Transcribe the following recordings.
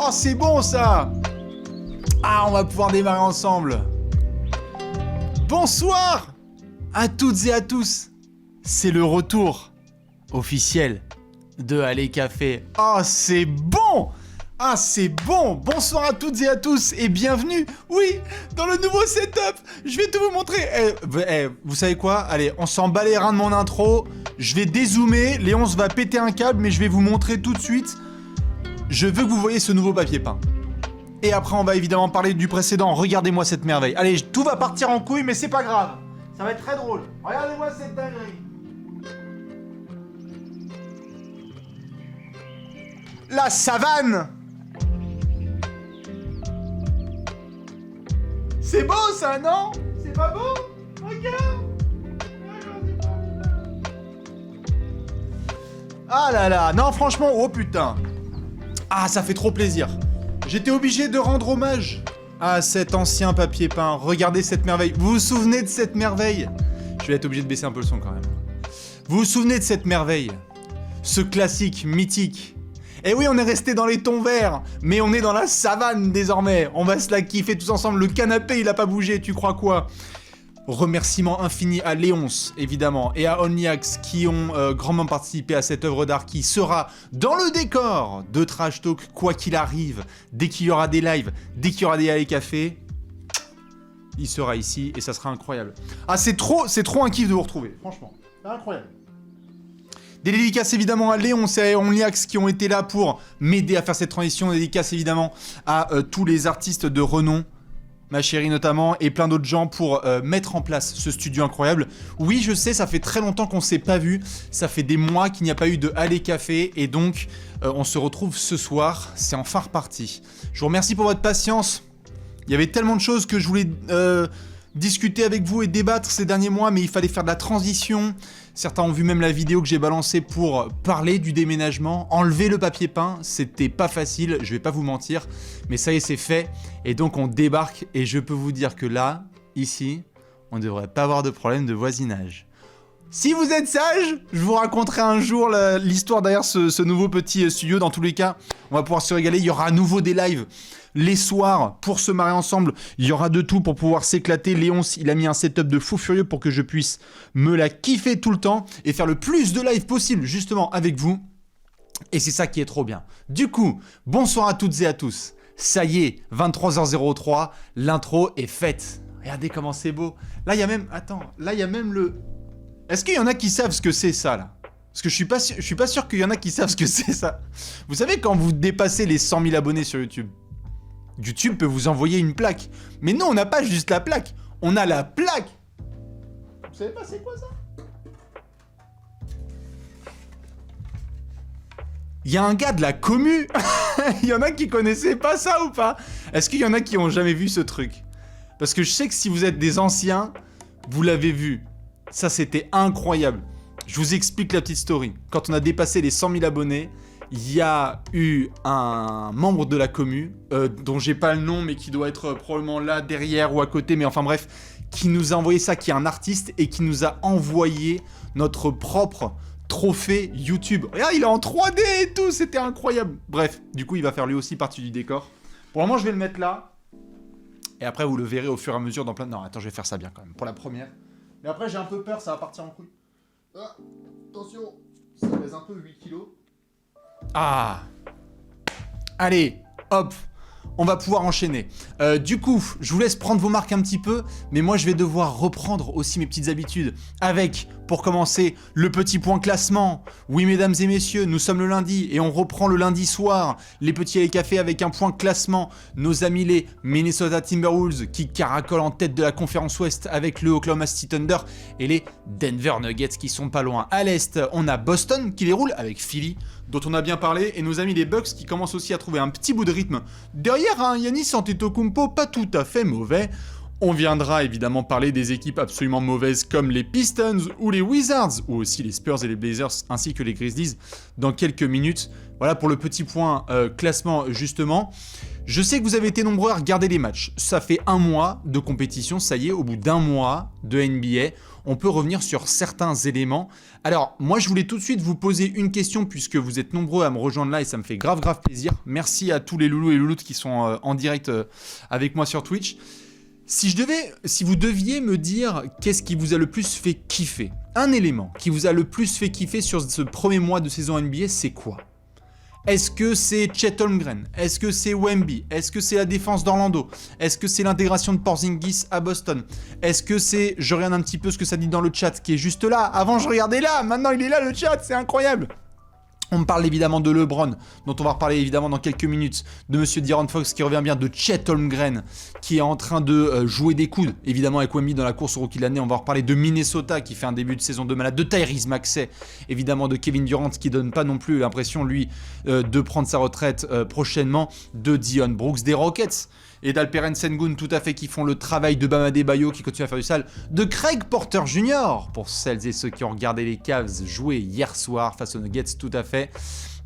Oh, c'est bon ça. Ah, on va pouvoir démarrer ensemble. Bonsoir à toutes et à tous. C'est le retour officiel de Allez Café. Oh, c'est bon. Ah, c'est bon. Bonsoir à toutes et à tous et bienvenue, oui, dans le nouveau setup. Je vais tout vous montrer. Vous savez quoi? Allez, on s'en bat les reins de mon intro. Je vais dézoomer. Léon va péter un câble, mais je vais vous montrer tout de suite. Je veux que vous voyez ce nouveau papier peint. Et après, on va évidemment parler du précédent. Regardez-moi cette merveille. Allez, tout va partir en couille, mais c'est pas grave. Ça va être très drôle. Regardez-moi cette dinguerie. La savane. C'est beau ça, non? C'est pas beau? Regarde. Ah là là. Non, franchement, oh putain. Ah, ça fait trop plaisir. J'étais obligé de rendre hommage à cet ancien papier peint. Regardez cette merveille. Vous vous souvenez de cette merveille? Je vais être obligé de baisser un peu le son quand même. Vous vous souvenez de cette merveille? Ce classique mythique. Et oui, on est resté dans les tons verts, mais on est dans la savane désormais. On va se la kiffer tous ensemble. Le canapé, il a pas bougé, tu crois quoi? Remerciements infinis à Léonce, évidemment, et à Onlyax qui ont grandement participé à cette œuvre d'art qui sera dans le décor de Trash Talk, quoi qu'il arrive. Dès qu'il y aura des lives, dès qu'il y aura des Allez Café, il sera ici et ça sera incroyable. Ah, c'est trop un kiff de vous retrouver, franchement. C'est incroyable. Des dédicaces évidemment à Léonce et à Onlyax qui ont été là pour m'aider à faire cette transition. Des dédicaces évidemment à tous les artistes de renom, ma chérie notamment, et plein d'autres gens pour mettre en place ce studio incroyable. Oui, je sais, ça fait très longtemps qu'on s'est pas vu, ça fait des mois qu'il n'y a pas eu de Allez Café, et donc on se retrouve ce soir, c'est enfin reparti. Je vous remercie pour votre patience, il y avait tellement de choses que je voulais discuter avec vous et débattre ces derniers mois, mais il fallait faire de la transition. Certains ont vu même la vidéo que j'ai balancée pour parler du déménagement, enlever le papier peint, c'était pas facile, je vais pas vous mentir, mais ça y est, c'est fait, et donc on débarque, et je peux vous dire que là, ici, on devrait pas avoir de problème de voisinage. Si vous êtes sage, je vous raconterai un jour l'histoire derrière ce nouveau petit studio. Dans tous les cas, on va pouvoir se régaler. Il y aura à nouveau des lives les soirs pour se marrer ensemble. Il y aura de tout pour pouvoir s'éclater. Léonce, il a mis un setup de fou furieux pour que je puisse me la kiffer tout le temps et faire le plus de lives possible justement avec vous. Et c'est ça qui est trop bien. Du coup, bonsoir à toutes et à tous. Ça y est, 23h03, l'intro est faite. Regardez comment c'est beau. Là, il y a même... Attends, là, il y a même le... Est-ce qu'il y en a qui savent ce que c'est ça là? Parce que je suis pas sûr qu'il y en a qui savent ce que c'est ça. Vous savez quand vous dépassez les 100 000 abonnés sur YouTube, YouTube peut vous envoyer une plaque. Mais non, on n'a pas juste la plaque, on a la plaque. Vous savez pas c'est quoi ça? Il y a un gars de la commu. Il y en a qui connaissaient pas ça ou pas? Est-ce qu'il y en a qui ont jamais vu ce truc? Parce que je sais que si vous êtes des anciens, vous l'avez vu. Ça, c'était incroyable. Je vous explique la petite story. Quand on a dépassé les 100 000 abonnés, il y a eu un membre de la commu, dont j'ai pas le nom, mais qui doit être probablement là, derrière ou à côté, mais enfin bref, qui nous a envoyé ça, qui est un artiste, et qui nous a envoyé notre propre trophée YouTube. Regarde, il est en 3D et tout, c'était incroyable. Bref, du coup, il va faire lui aussi partie du décor. Pour le moment, je vais le mettre là. Et après, vous le verrez au fur et à mesure dans plein de... Non, attends, je vais faire ça bien quand même, pour la première. Mais après, j'ai un peu peur, ça va partir en couille. Ah, attention, ça pèse un peu 8 kilos. Ah. Allez, hop, on va pouvoir enchaîner. Du coup, je vous laisse prendre vos marques un petit peu, mais moi, je vais devoir reprendre aussi mes petites habitudes avec, pour commencer, le petit point classement. Oui, mesdames et messieurs, nous sommes le lundi et on reprend le lundi soir les petits Allez Café avec un point classement. Nos amis les Minnesota Timberwolves qui caracolent en tête de la conférence Ouest avec le Oklahoma City Thunder et les Denver Nuggets qui sont pas loin. À l'Est, on a Boston qui les roule avec Philly, dont on a bien parlé, et nos amis les Bucks qui commencent aussi à trouver un petit bout de rythme. Derrière, un Giannis Antetokounmpo pas tout à fait mauvais. On viendra évidemment parler des équipes absolument mauvaises comme les Pistons ou les Wizards, ou aussi les Spurs et les Blazers, ainsi que les Grizzlies, dans quelques minutes. Voilà pour le petit point classement justement. Je sais que vous avez été nombreux à regarder les matchs. Ça fait un mois de compétition, ça y est, au bout d'un mois de NBA, on peut revenir sur certains éléments. Alors, moi, je voulais tout de suite vous poser une question puisque vous êtes nombreux à me rejoindre là et ça me fait grave plaisir. Merci à tous les loulous et louloutes qui sont en direct avec moi sur Twitch. Si vous deviez me dire qu'est-ce qui vous a le plus fait kiffer, un élément qui vous a le plus fait kiffer sur ce premier mois de saison NBA, c'est quoi? Est-ce que c'est Chet Holmgren? Est-ce que c'est Wemby? Est-ce que c'est la défense d'Orlando? Est-ce que c'est l'intégration de Porzingis à Boston? Est-ce que c'est... Je regarde un petit peu ce que ça dit dans le chat qui est juste là. Avant, je regardais là. Maintenant, il est là, le chat. C'est incroyable. On me parle évidemment de LeBron, dont on va reparler évidemment dans quelques minutes, de Monsieur De'Aaron Fox qui revient bien, de Chet Holmgren qui est en train de jouer des coudes, évidemment avec Wemby dans la course au rookie de l'année. On va reparler de Minnesota qui fait un début de saison de malade, de Tyrese Maxey, évidemment de Kevin Durant qui donne pas non plus l'impression lui de prendre sa retraite prochainement, de Dion Brooks, des Rockets et d'Alperen Sengun tout à fait qui font le travail, de Bam Adebayo qui continue à faire du sale, de Craig Porter Jr. pour celles et ceux qui ont regardé les Cavs jouer hier soir face aux Nuggets, tout à fait.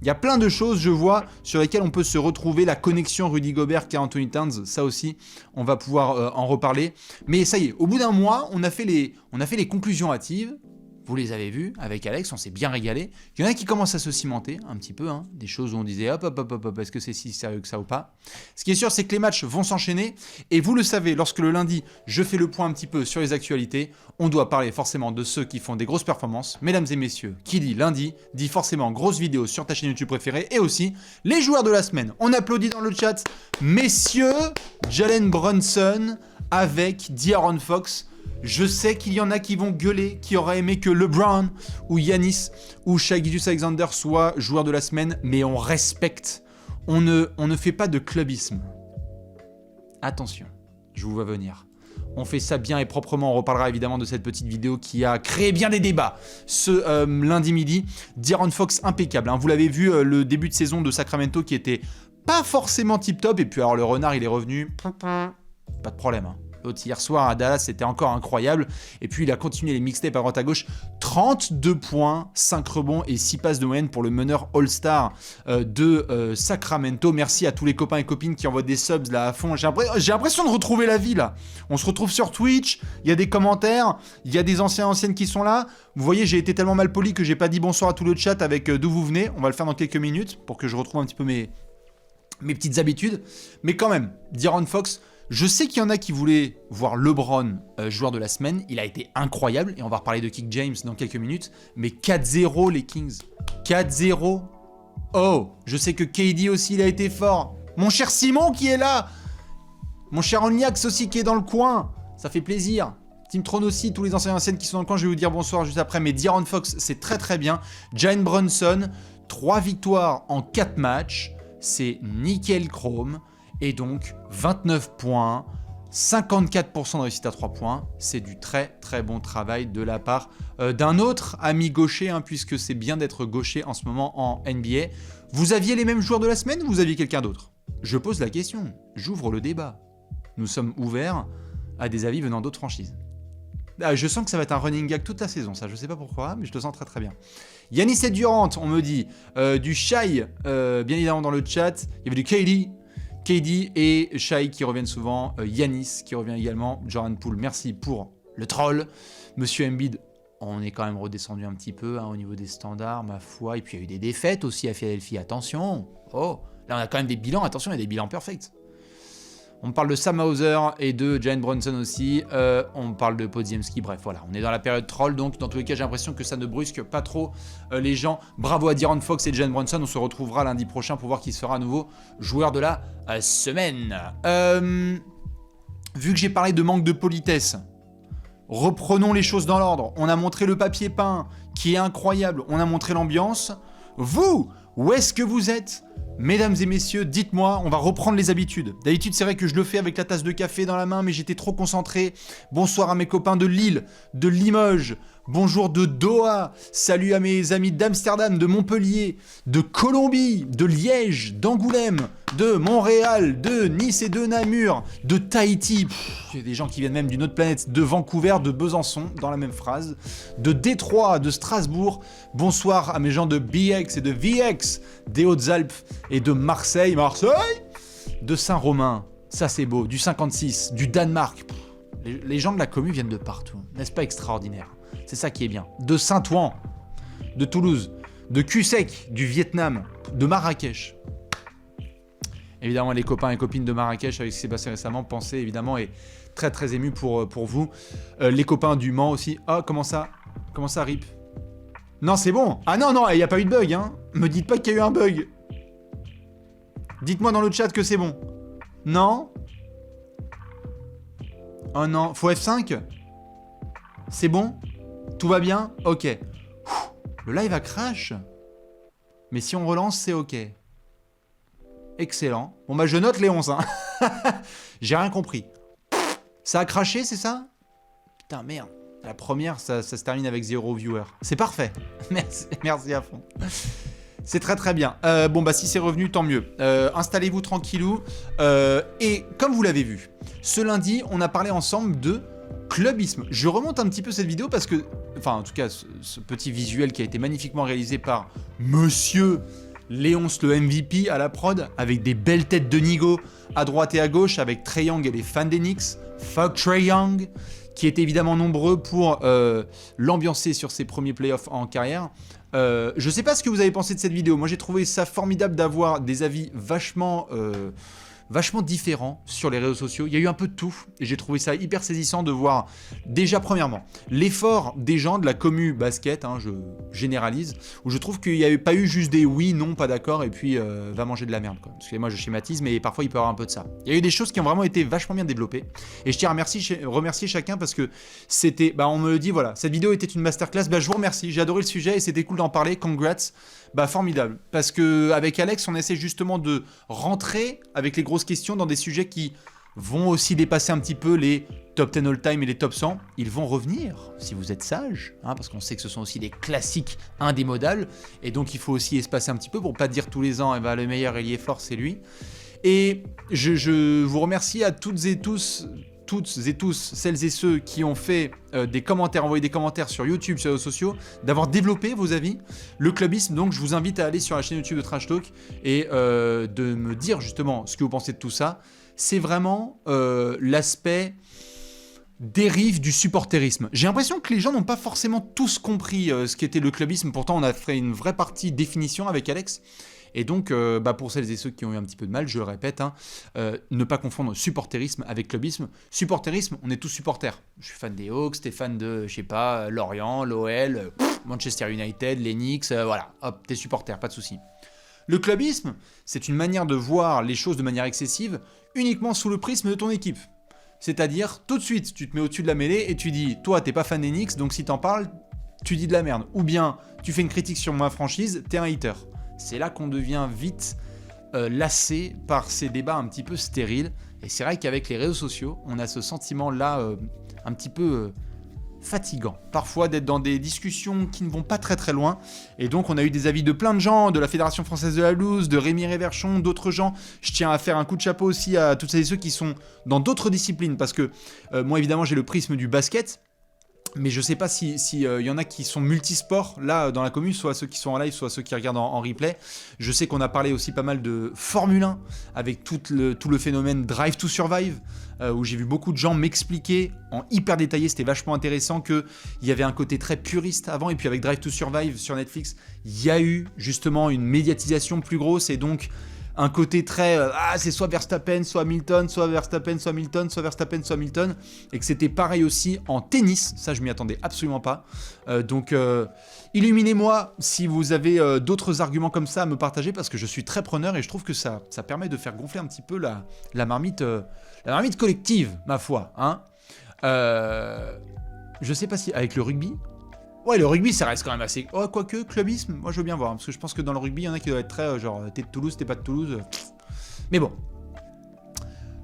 Il y a plein de choses, je vois, sur lesquelles on peut se retrouver. La connexion Rudy Gobert Karl Anthony Towns, ça aussi, on va pouvoir en reparler. Mais ça y est, au bout d'un mois, on a fait les conclusions hâtives. Vous les avez vues avec Alex, on s'est bien régalé. Il y en a qui commencent à se cimenter un petit peu, hein, des choses où on disait hop, est-ce que c'est si sérieux que ça ou pas? Ce qui est sûr, c'est que les matchs vont s'enchaîner. Et vous le savez, lorsque le lundi, je fais le point un petit peu sur les actualités, on doit parler forcément de ceux qui font des grosses performances. Mesdames et messieurs, qui dit lundi, dit forcément grosse vidéo sur ta chaîne YouTube préférée. Et aussi, les joueurs de la semaine. On applaudit dans le chat, messieurs, Jalen Brunson avec De'Aaron Fox. Je sais qu'il y en a qui vont gueuler, qui auraient aimé que LeBron ou Giannis ou Shai Gilgeous-Alexander soient joueurs de la semaine, mais on respecte. On ne fait pas de clubisme. Attention, je vous vois venir. On fait ça bien et proprement. On reparlera évidemment de cette petite vidéo qui a créé bien des débats ce lundi midi. De'Aaron Fox impeccable. Hein. Vous l'avez vu, le début de saison de Sacramento qui était pas forcément tip-top. Et puis alors le renard, il est revenu. Pas de problème. Hein. L'autre hier soir à Dallas, c'était encore incroyable. Et puis il a continué les mixtapes à droite à gauche. 32 points, 5 rebonds et 6 passes de moyenne pour le meneur All-Star de Sacramento. Merci à tous les copains et copines qui envoient des subs là à fond. J'ai l'impression de retrouver la vie là. On se retrouve sur Twitch, il y a des commentaires, il y a des anciennes qui sont là. Vous voyez, j'ai été tellement mal poli que j'ai pas dit bonsoir à tout le chat avec d'où vous venez. On va le faire dans quelques minutes pour que je retrouve un petit peu mes petites habitudes. Mais quand même, De'Aaron Fox... Je sais qu'il y en a qui voulaient voir LeBron joueur de la semaine. Il a été incroyable. Et on va reparler de King James dans quelques minutes. Mais 4-0 les Kings. 4-0. Oh, je sais que KD aussi, il a été fort. Mon cher Simon qui est là. Mon cher Onyax aussi qui est dans le coin. Ça fait plaisir. Team Tron aussi, tous les anciennes qui sont dans le coin. Je vais vous dire bonsoir juste après. Mais De'Aaron Fox, c'est très bien. Jalen Brunson, 3 victoires en 4 matchs. C'est nickel chrome. Et donc, 29 points, 54% de réussite à 3 points. C'est du très bon travail de la part d'un autre ami gaucher, hein, puisque c'est bien d'être gaucher en ce moment en NBA. Vous aviez les mêmes joueurs de la semaine ou vous aviez quelqu'un d'autre? Je pose la question, j'ouvre le débat. Nous sommes ouverts à des avis venant d'autres franchises. Je sens que ça va être un running gag toute la saison, ça, je sais pas pourquoi, mais je le sens très bien. Giannis et Durant, on me dit, du Shai, bien évidemment dans le chat, il y avait du KD et Shai qui reviennent souvent, Giannis qui revient également, Jordan Poole, merci pour le troll. Monsieur Embiid, on est quand même redescendu un petit peu hein, au niveau des standards, ma foi, et puis il y a eu des défaites aussi à Philadelphie, attention. Oh, là on a quand même des bilans, attention, il y a des bilans perfects. On parle de Sam Hauser et de Jalen Brunson aussi, on parle de Podziemski, bref voilà, on est dans la période troll, donc dans tous les cas j'ai l'impression que ça ne brusque pas trop les gens. Bravo à De'Aaron Fox et Jalen Brunson, on se retrouvera lundi prochain pour voir qui sera à nouveau joueur de la semaine. Vu que j'ai parlé de manque de politesse, reprenons les choses dans l'ordre. On a montré le papier peint qui est incroyable, on a montré l'ambiance. Vous, où est-ce que vous êtes ? Mesdames et messieurs, dites-moi, on va reprendre les habitudes. D'habitude, c'est vrai que je le fais avec la tasse de café dans la main, mais j'étais trop concentré. Bonsoir à mes copains de Lille, de Limoges, bonjour de Doha, salut à mes amis d'Amsterdam, de Montpellier, de Colombie, de Liège, d'Angoulême, de Montréal, de Nice et de Namur, de Tahiti, il y a des gens qui viennent même d'une autre planète, de Vancouver, de Besançon, dans la même phrase, de Détroit, de Strasbourg, bonsoir à mes gens de BX et de VX, des Hautes-Alpes et de Marseille, de Saint-Romain, ça c'est beau, du 56, du Danemark, Les gens de la commu viennent de partout. N'est-ce pas extraordinaire? C'est ça qui est bien. De Saint-Ouen, de Toulouse, de Cussec, du Vietnam, de Marrakech. Évidemment, les copains et copines de Marrakech, avec ce qui s'est passé récemment, pensez évidemment et très très ému pour vous. Les copains du Mans aussi. Ah, comment ça, RIP? Non, c'est bon. Ah non, il n'y a pas eu de bug, hein. Me dites pas qu'il y a eu un bug. Dites-moi dans le chat que c'est bon. Non? Oh non, faut F5? C'est bon? Tout va bien? Ok. Le live a crash. Mais si on relance, c'est ok. Excellent. Bon bah je note les 11, hein. J'ai rien compris. Ça a craché, c'est ça? Putain, merde. La première, ça se termine avec 0 viewer. C'est parfait. Merci à fond. C'est très très bien. Bon bah si c'est revenu, tant mieux. Installez-vous tranquillou. Et comme vous l'avez vu, ce lundi, on a parlé ensemble de clubisme. Je remonte un petit peu cette vidéo parce que, enfin en tout cas, ce petit visuel qui a été magnifiquement réalisé par Monsieur Léonce le MVP à la prod, avec des belles têtes de Nigo à droite et à gauche, avec Trae Young et les fans d'Enix. Fuck Trae Young, qui étaient évidemment nombreux pour l'ambiancer sur ses premiers playoffs en carrière. Je sais pas ce que vous avez pensé de cette vidéo. Moi j'ai trouvé ça formidable d'avoir des avis vachement différents sur les réseaux sociaux. Il y a eu un peu de tout et j'ai trouvé ça hyper saisissant de voir déjà premièrement l'effort des gens de la commu basket, hein, je généralise, où je trouve qu'il n'y avait pas eu juste des oui, non, pas d'accord et puis va manger de la merde, quoi. Excusez-moi, je schématise, mais parfois il peut y avoir un peu de ça. Il y a eu des choses qui ont vraiment été vachement bien développées et je tiens à remercier chacun parce que c'était, on me le dit, voilà, cette vidéo était une masterclass, je vous remercie, j'ai adoré le sujet et c'était cool d'en parler, congrats. Formidable, parce que avec Alex, on essaie justement de rentrer avec les grosses questions dans des sujets qui vont aussi dépasser un petit peu les top 10 all-time et les top 100. Ils vont revenir, si vous êtes sage, hein, parce qu'on sait que ce sont aussi des classiques indémodables, et donc il faut aussi espacer un petit peu pour pas dire tous les ans, le meilleur ailier fort, c'est lui. Et je vous remercie à toutes et tous, celles et ceux qui ont fait des commentaires, envoyé des commentaires sur YouTube, sur les réseaux sociaux, d'avoir développé vos avis. Le clubisme, donc je vous invite à aller sur la chaîne YouTube de Trash Talk et de me dire justement ce que vous pensez de tout ça. C'est vraiment l'aspect dérive du supporterisme. J'ai l'impression que les gens n'ont pas forcément tous compris ce qu'était le clubisme. Pourtant, on a fait une vraie partie définition avec Alex. Et donc, pour celles et ceux qui ont eu un petit peu de mal, je le répète, hein, ne pas confondre supporterisme avec clubisme. Supporterisme, on est tous supporters. Je suis fan des Hawks, t'es fan de, je sais pas, Lorient, l'OL, Manchester United, les Knicks, voilà, hop, t'es supporter, pas de souci. Le clubisme, c'est une manière de voir les choses de manière excessive, uniquement sous le prisme de ton équipe. C'est-à-dire, tout de suite, tu te mets au-dessus de la mêlée et tu dis, toi, t'es pas fan des Knicks, donc si t'en parles, tu dis de la merde. Ou bien, tu fais une critique sur ma franchise, t'es un hater. C'est là qu'on devient vite lassé par ces débats un petit peu stériles. Et c'est vrai qu'avec les réseaux sociaux, on a ce sentiment-là un petit peu fatigant. Parfois d'être dans des discussions qui ne vont pas très très loin. Et donc on a eu des avis de plein de gens, de la Fédération Française de la Loose, de Rémi Réverchon, d'autres gens. Je tiens à faire un coup de chapeau aussi à toutes celles et ceux qui sont dans d'autres disciplines. Parce que moi évidemment j'ai le prisme du basket. Mais je sais pas si y en a qui sont multisports là dans la commune, soit ceux qui sont en live, soit ceux qui regardent en replay. Je sais qu'on a parlé aussi pas mal de Formule 1 avec tout le phénomène Drive to Survive, où j'ai vu beaucoup de gens m'expliquer en hyper détaillé. C'était vachement intéressant qu'il y avait un côté très puriste avant, et puis avec Drive to Survive sur Netflix, il y a eu justement une médiatisation plus grosse, et donc un côté très c'est soit Verstappen, soit Hamilton, soit Verstappen, soit Hamilton, soit Verstappen, soit Hamilton, et que c'était pareil aussi en tennis. Ça, je m'y attendais absolument pas. Donc, illuminez-moi si vous avez d'autres arguments comme ça à me partager, parce que je suis très preneur et je trouve que ça permet de faire gonfler un petit peu la marmite collective, ma foi. Hein. Je sais pas si avec le rugby. Ouais, le rugby, ça reste quand même assez... Oh, quoique, clubisme, moi je veux bien voir, hein, parce que je pense que dans le rugby, il y en a qui doivent être très, genre, t'es de Toulouse, t'es pas de Toulouse. Mais bon.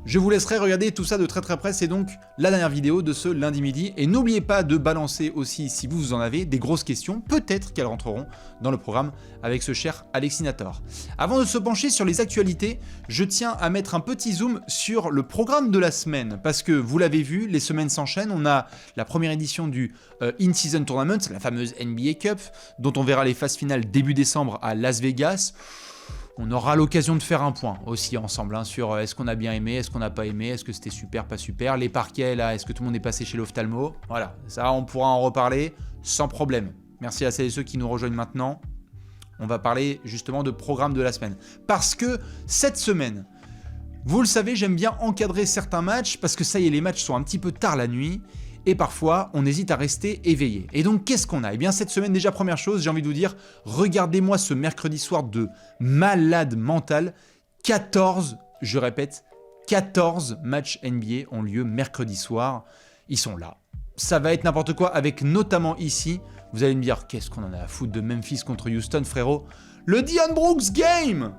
Je vous laisserai regarder tout ça de très très près, c'est donc la dernière vidéo de ce lundi midi. Et n'oubliez pas de balancer aussi, si vous en avez, des grosses questions, peut-être qu'elles rentreront dans le programme avec ce cher Alexinator. Avant de se pencher sur les actualités, je tiens à mettre un petit zoom sur le programme de la semaine, parce que vous l'avez vu, les semaines s'enchaînent. On a la première édition du In-Season Tournament, la fameuse NBA Cup, dont on verra les phases finales début décembre à Las Vegas. On aura l'occasion de faire un point aussi ensemble hein, sur est-ce qu'on a bien aimé, est-ce qu'on n'a pas aimé, est-ce que c'était super, pas super. Les parquets là, est-ce que tout le monde est passé chez l'ophtalmo? Voilà, ça on pourra en reparler sans problème. Merci à celles et ceux qui nous rejoignent maintenant. On va parler justement de programme de la semaine. Parce que cette semaine, vous le savez, j'aime bien encadrer certains matchs parce que ça y est, les matchs sont un petit peu tard la nuit. Et parfois, on hésite à rester éveillé. Et donc, qu'est-ce qu'on a? Eh bien, cette semaine, déjà, première chose, j'ai envie de vous dire, regardez-moi ce mercredi soir de malade mental. 14, je répète, 14 matchs NBA ont lieu mercredi soir. Ils sont là. Ça va être n'importe quoi, avec notamment ici, vous allez me dire, qu'est-ce qu'on en a à foutre de Memphis contre Houston, frérot? Le Dillon Brooks Game!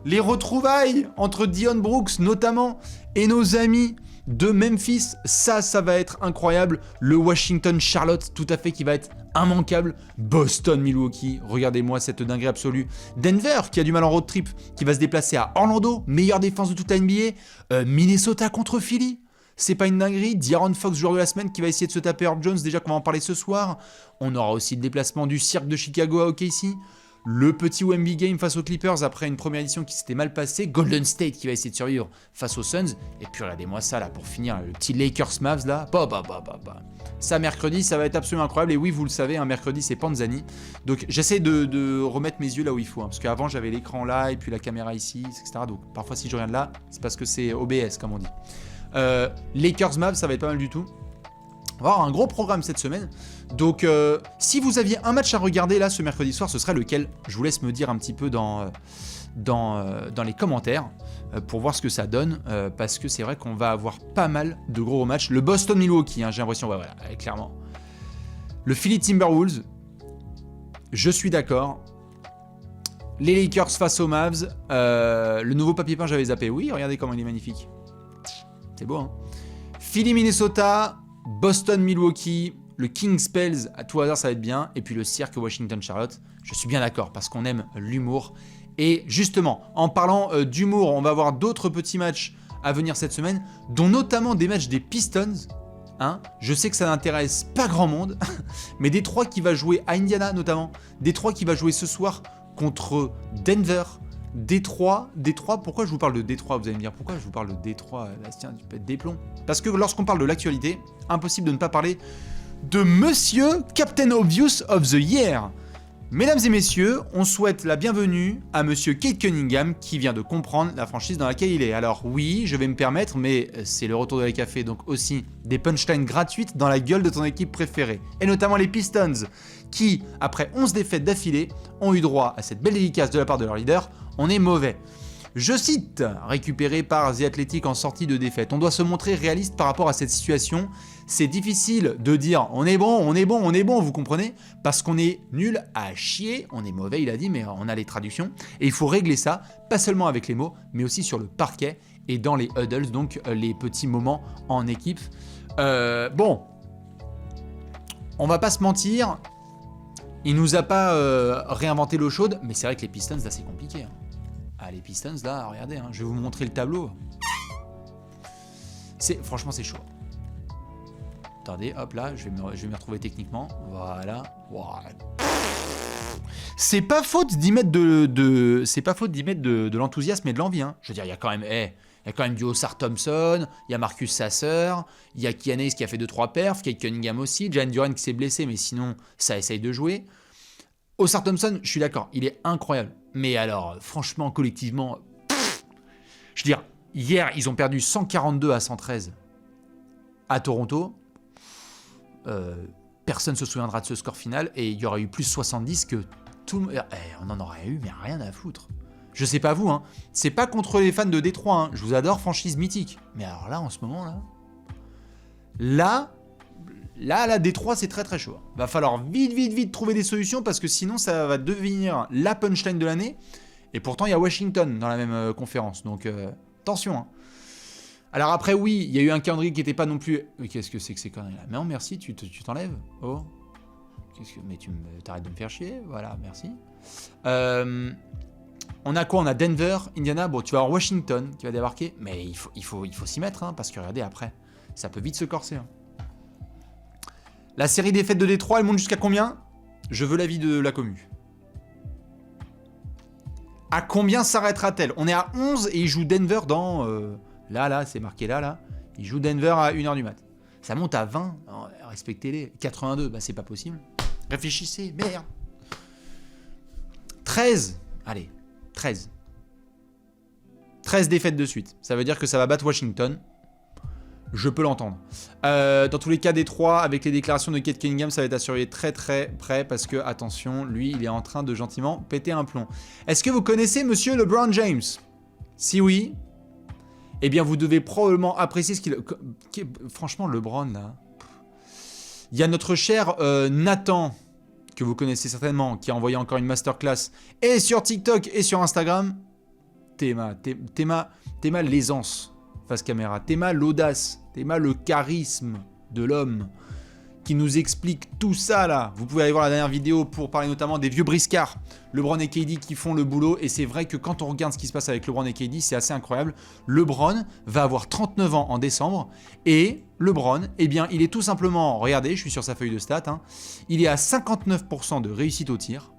Les retrouvailles entre Dillon Brooks, notamment, et nos amis de Memphis, ça va être incroyable. Le Washington-Charlotte, tout à fait, qui va être immanquable. Boston-Milwaukee, regardez-moi cette dinguerie absolue. Denver, qui a du mal en road trip, qui va se déplacer à Orlando, meilleure défense de toute la NBA. Minnesota contre Philly, c'est pas une dinguerie. De'Aaron Fox, joueur de la semaine, qui va essayer de se taper Herb Jones, déjà qu'on va en parler ce soir. On aura aussi le déplacement du cirque de Chicago à OKC. Le petit Wemby Game face aux Clippers après une première édition qui s'était mal passée. Golden State qui va essayer de survivre face aux Suns. Et puis regardez-moi ça là pour finir, le petit Lakers Mavs là. Ça mercredi, ça va être absolument incroyable. Et oui, vous le savez, un mercredi c'est Panzani. Donc j'essaie de remettre mes yeux là où il faut. Parce qu'avant j'avais l'écran là et puis la caméra ici, etc. Donc parfois si je regarde là, c'est parce que c'est OBS comme on dit. Lakers Mavs, ça va être pas mal du tout. On va avoir un gros programme cette semaine. Donc, si vous aviez un match à regarder là ce mercredi soir, ce serait lequel? Je vous laisse me dire un petit peu dans les commentaires pour voir ce que ça donne. Parce que c'est vrai qu'on va avoir pas mal de gros matchs. Le Boston-Milwaukee, hein, j'ai l'impression, ouais, voilà, clairement. Le Philly Timberwolves, je suis d'accord. Les Lakers face aux Mavs. Le nouveau papier peint, j'avais zappé. Oui, regardez comment il est magnifique. C'est beau, hein. Philly-Minnesota. Boston-Milwaukee, le Kings Pels, à tout hasard ça va être bien, et puis le cirque Washington-Charlotte, je suis bien d'accord, parce qu'on aime l'humour. Et justement, en parlant d'humour, on va avoir d'autres petits matchs à venir cette semaine, dont notamment des matchs des Pistons. Hein, je sais que ça n'intéresse pas grand monde, mais Détroit qui va jouer à Indiana notamment, Détroit qui va jouer ce soir contre Denver. Détroit, pourquoi je vous parle de Détroit? Vous allez me dire pourquoi je vous parle de Détroit, Bastien, tu peux être des plombs. Parce que lorsqu'on parle de l'actualité, impossible de ne pas parler de Monsieur Captain Obvious of the Year. Mesdames et messieurs, on souhaite la bienvenue à Monsieur Cade Cunningham qui vient de comprendre la franchise dans laquelle il est. Alors oui, je vais me permettre, mais c'est le retour de la café, donc aussi des punchlines gratuites dans la gueule de ton équipe préférée. Et notamment les Pistons, qui, après 11 défaites d'affilée, ont eu droit à cette belle dédicace de la part de leur leader. On est mauvais. Je cite, récupéré par The Athletic en sortie de défaite. On doit se montrer réaliste par rapport à cette situation. C'est difficile de dire on est bon, vous comprenez? Parce qu'on est nul à chier, on est mauvais, il a dit, mais on a les traductions. Et il faut régler ça, pas seulement avec les mots, mais aussi sur le parquet et dans les huddles, donc les petits moments en équipe. Bon, on va pas se mentir, il nous a pas réinventé l'eau chaude, mais c'est vrai que les Pistons, là, c'est compliqué. Hein. Ah, les Pistons, là, regardez, hein, je vais vous montrer le tableau. Franchement, c'est chaud. Attendez, hop là, je vais me retrouver techniquement. Voilà. Wow. C'est pas faute d'y mettre de l'enthousiasme et de l'envie. Hein. Je veux dire, il y a quand même du Osar Thompson, il y a Marcus Sasser, il y a Kianes qui a fait 2-3 perfs, Cade Cunningham aussi, Jalen Duren qui s'est blessé, mais sinon, ça essaye de jouer. Osar Thompson, je suis d'accord, il est incroyable. Mais alors, franchement, collectivement, je veux dire, hier, ils ont perdu 142 à 113 à Toronto. Personne ne se souviendra de ce score final et il y aurait eu plus 70 que tout le monde. On en aurait eu, mais rien à foutre. Je sais pas vous, hein. C'est pas contre les fans de Détroit, hein. Je vous adore, franchise mythique. Mais alors là, en ce moment, là, Détroit, c'est très très chaud. Va falloir vite trouver des solutions parce que sinon, ça va devenir la punchline de l'année. Et pourtant, il y a Washington dans la même conférence. Donc, attention, hein. Alors après, oui, il y a eu un calendrier qui n'était pas non plus... Mais qu'est-ce que c'est que ces conneries-là? Mais non, merci, tu t'enlèves. Oh. Mais tu t'arrêtes de me faire chier. Voilà, merci. On a quoi? On a Denver, Indiana. Bon, tu vas avoir Washington qui va débarquer. Mais il faut s'y mettre, hein, parce que regardez, après, ça peut vite se corser. Hein. La série des fêtes de Détroit, elle monte jusqu'à combien? Je veux l'avis de la commu. À combien s'arrêtera-t-elle? On est à 11 et il joue Denver dans... là, c'est marqué là. Il joue Denver à 1h du mat. Ça monte à 20. Non, respectez-les. 82, bah c'est pas possible. Réfléchissez, merde. 13. Allez, 13. 13 défaites de suite. Ça veut dire que ça va battre Washington. Je peux l'entendre. Dans tous les cas, Détroit, avec les déclarations de Kate Cunningham, ça va être à surveiller très très près parce que, attention, lui, il est en train de gentiment péter un plomb. Est-ce que vous connaissez Monsieur LeBron James? Si oui, eh bien, vous devez probablement apprécier ce qu'il... Franchement, LeBron, là... Il y a notre cher Nathan, que vous connaissez certainement, qui a envoyé encore une masterclass, et sur TikTok et sur Instagram. Théma l'aisance face caméra, Théma l'audace, Théma le charisme de l'homme, qui nous explique tout ça là. Vous pouvez aller voir la dernière vidéo pour parler notamment des vieux briscards, LeBron et KD qui font le boulot, et c'est vrai que quand on regarde ce qui se passe avec LeBron et KD, c'est assez incroyable. LeBron va avoir 39 ans en décembre, et LeBron, eh bien, il est tout simplement, regardez, je suis sur sa feuille de stats, hein, il est à 59% de réussite au tir,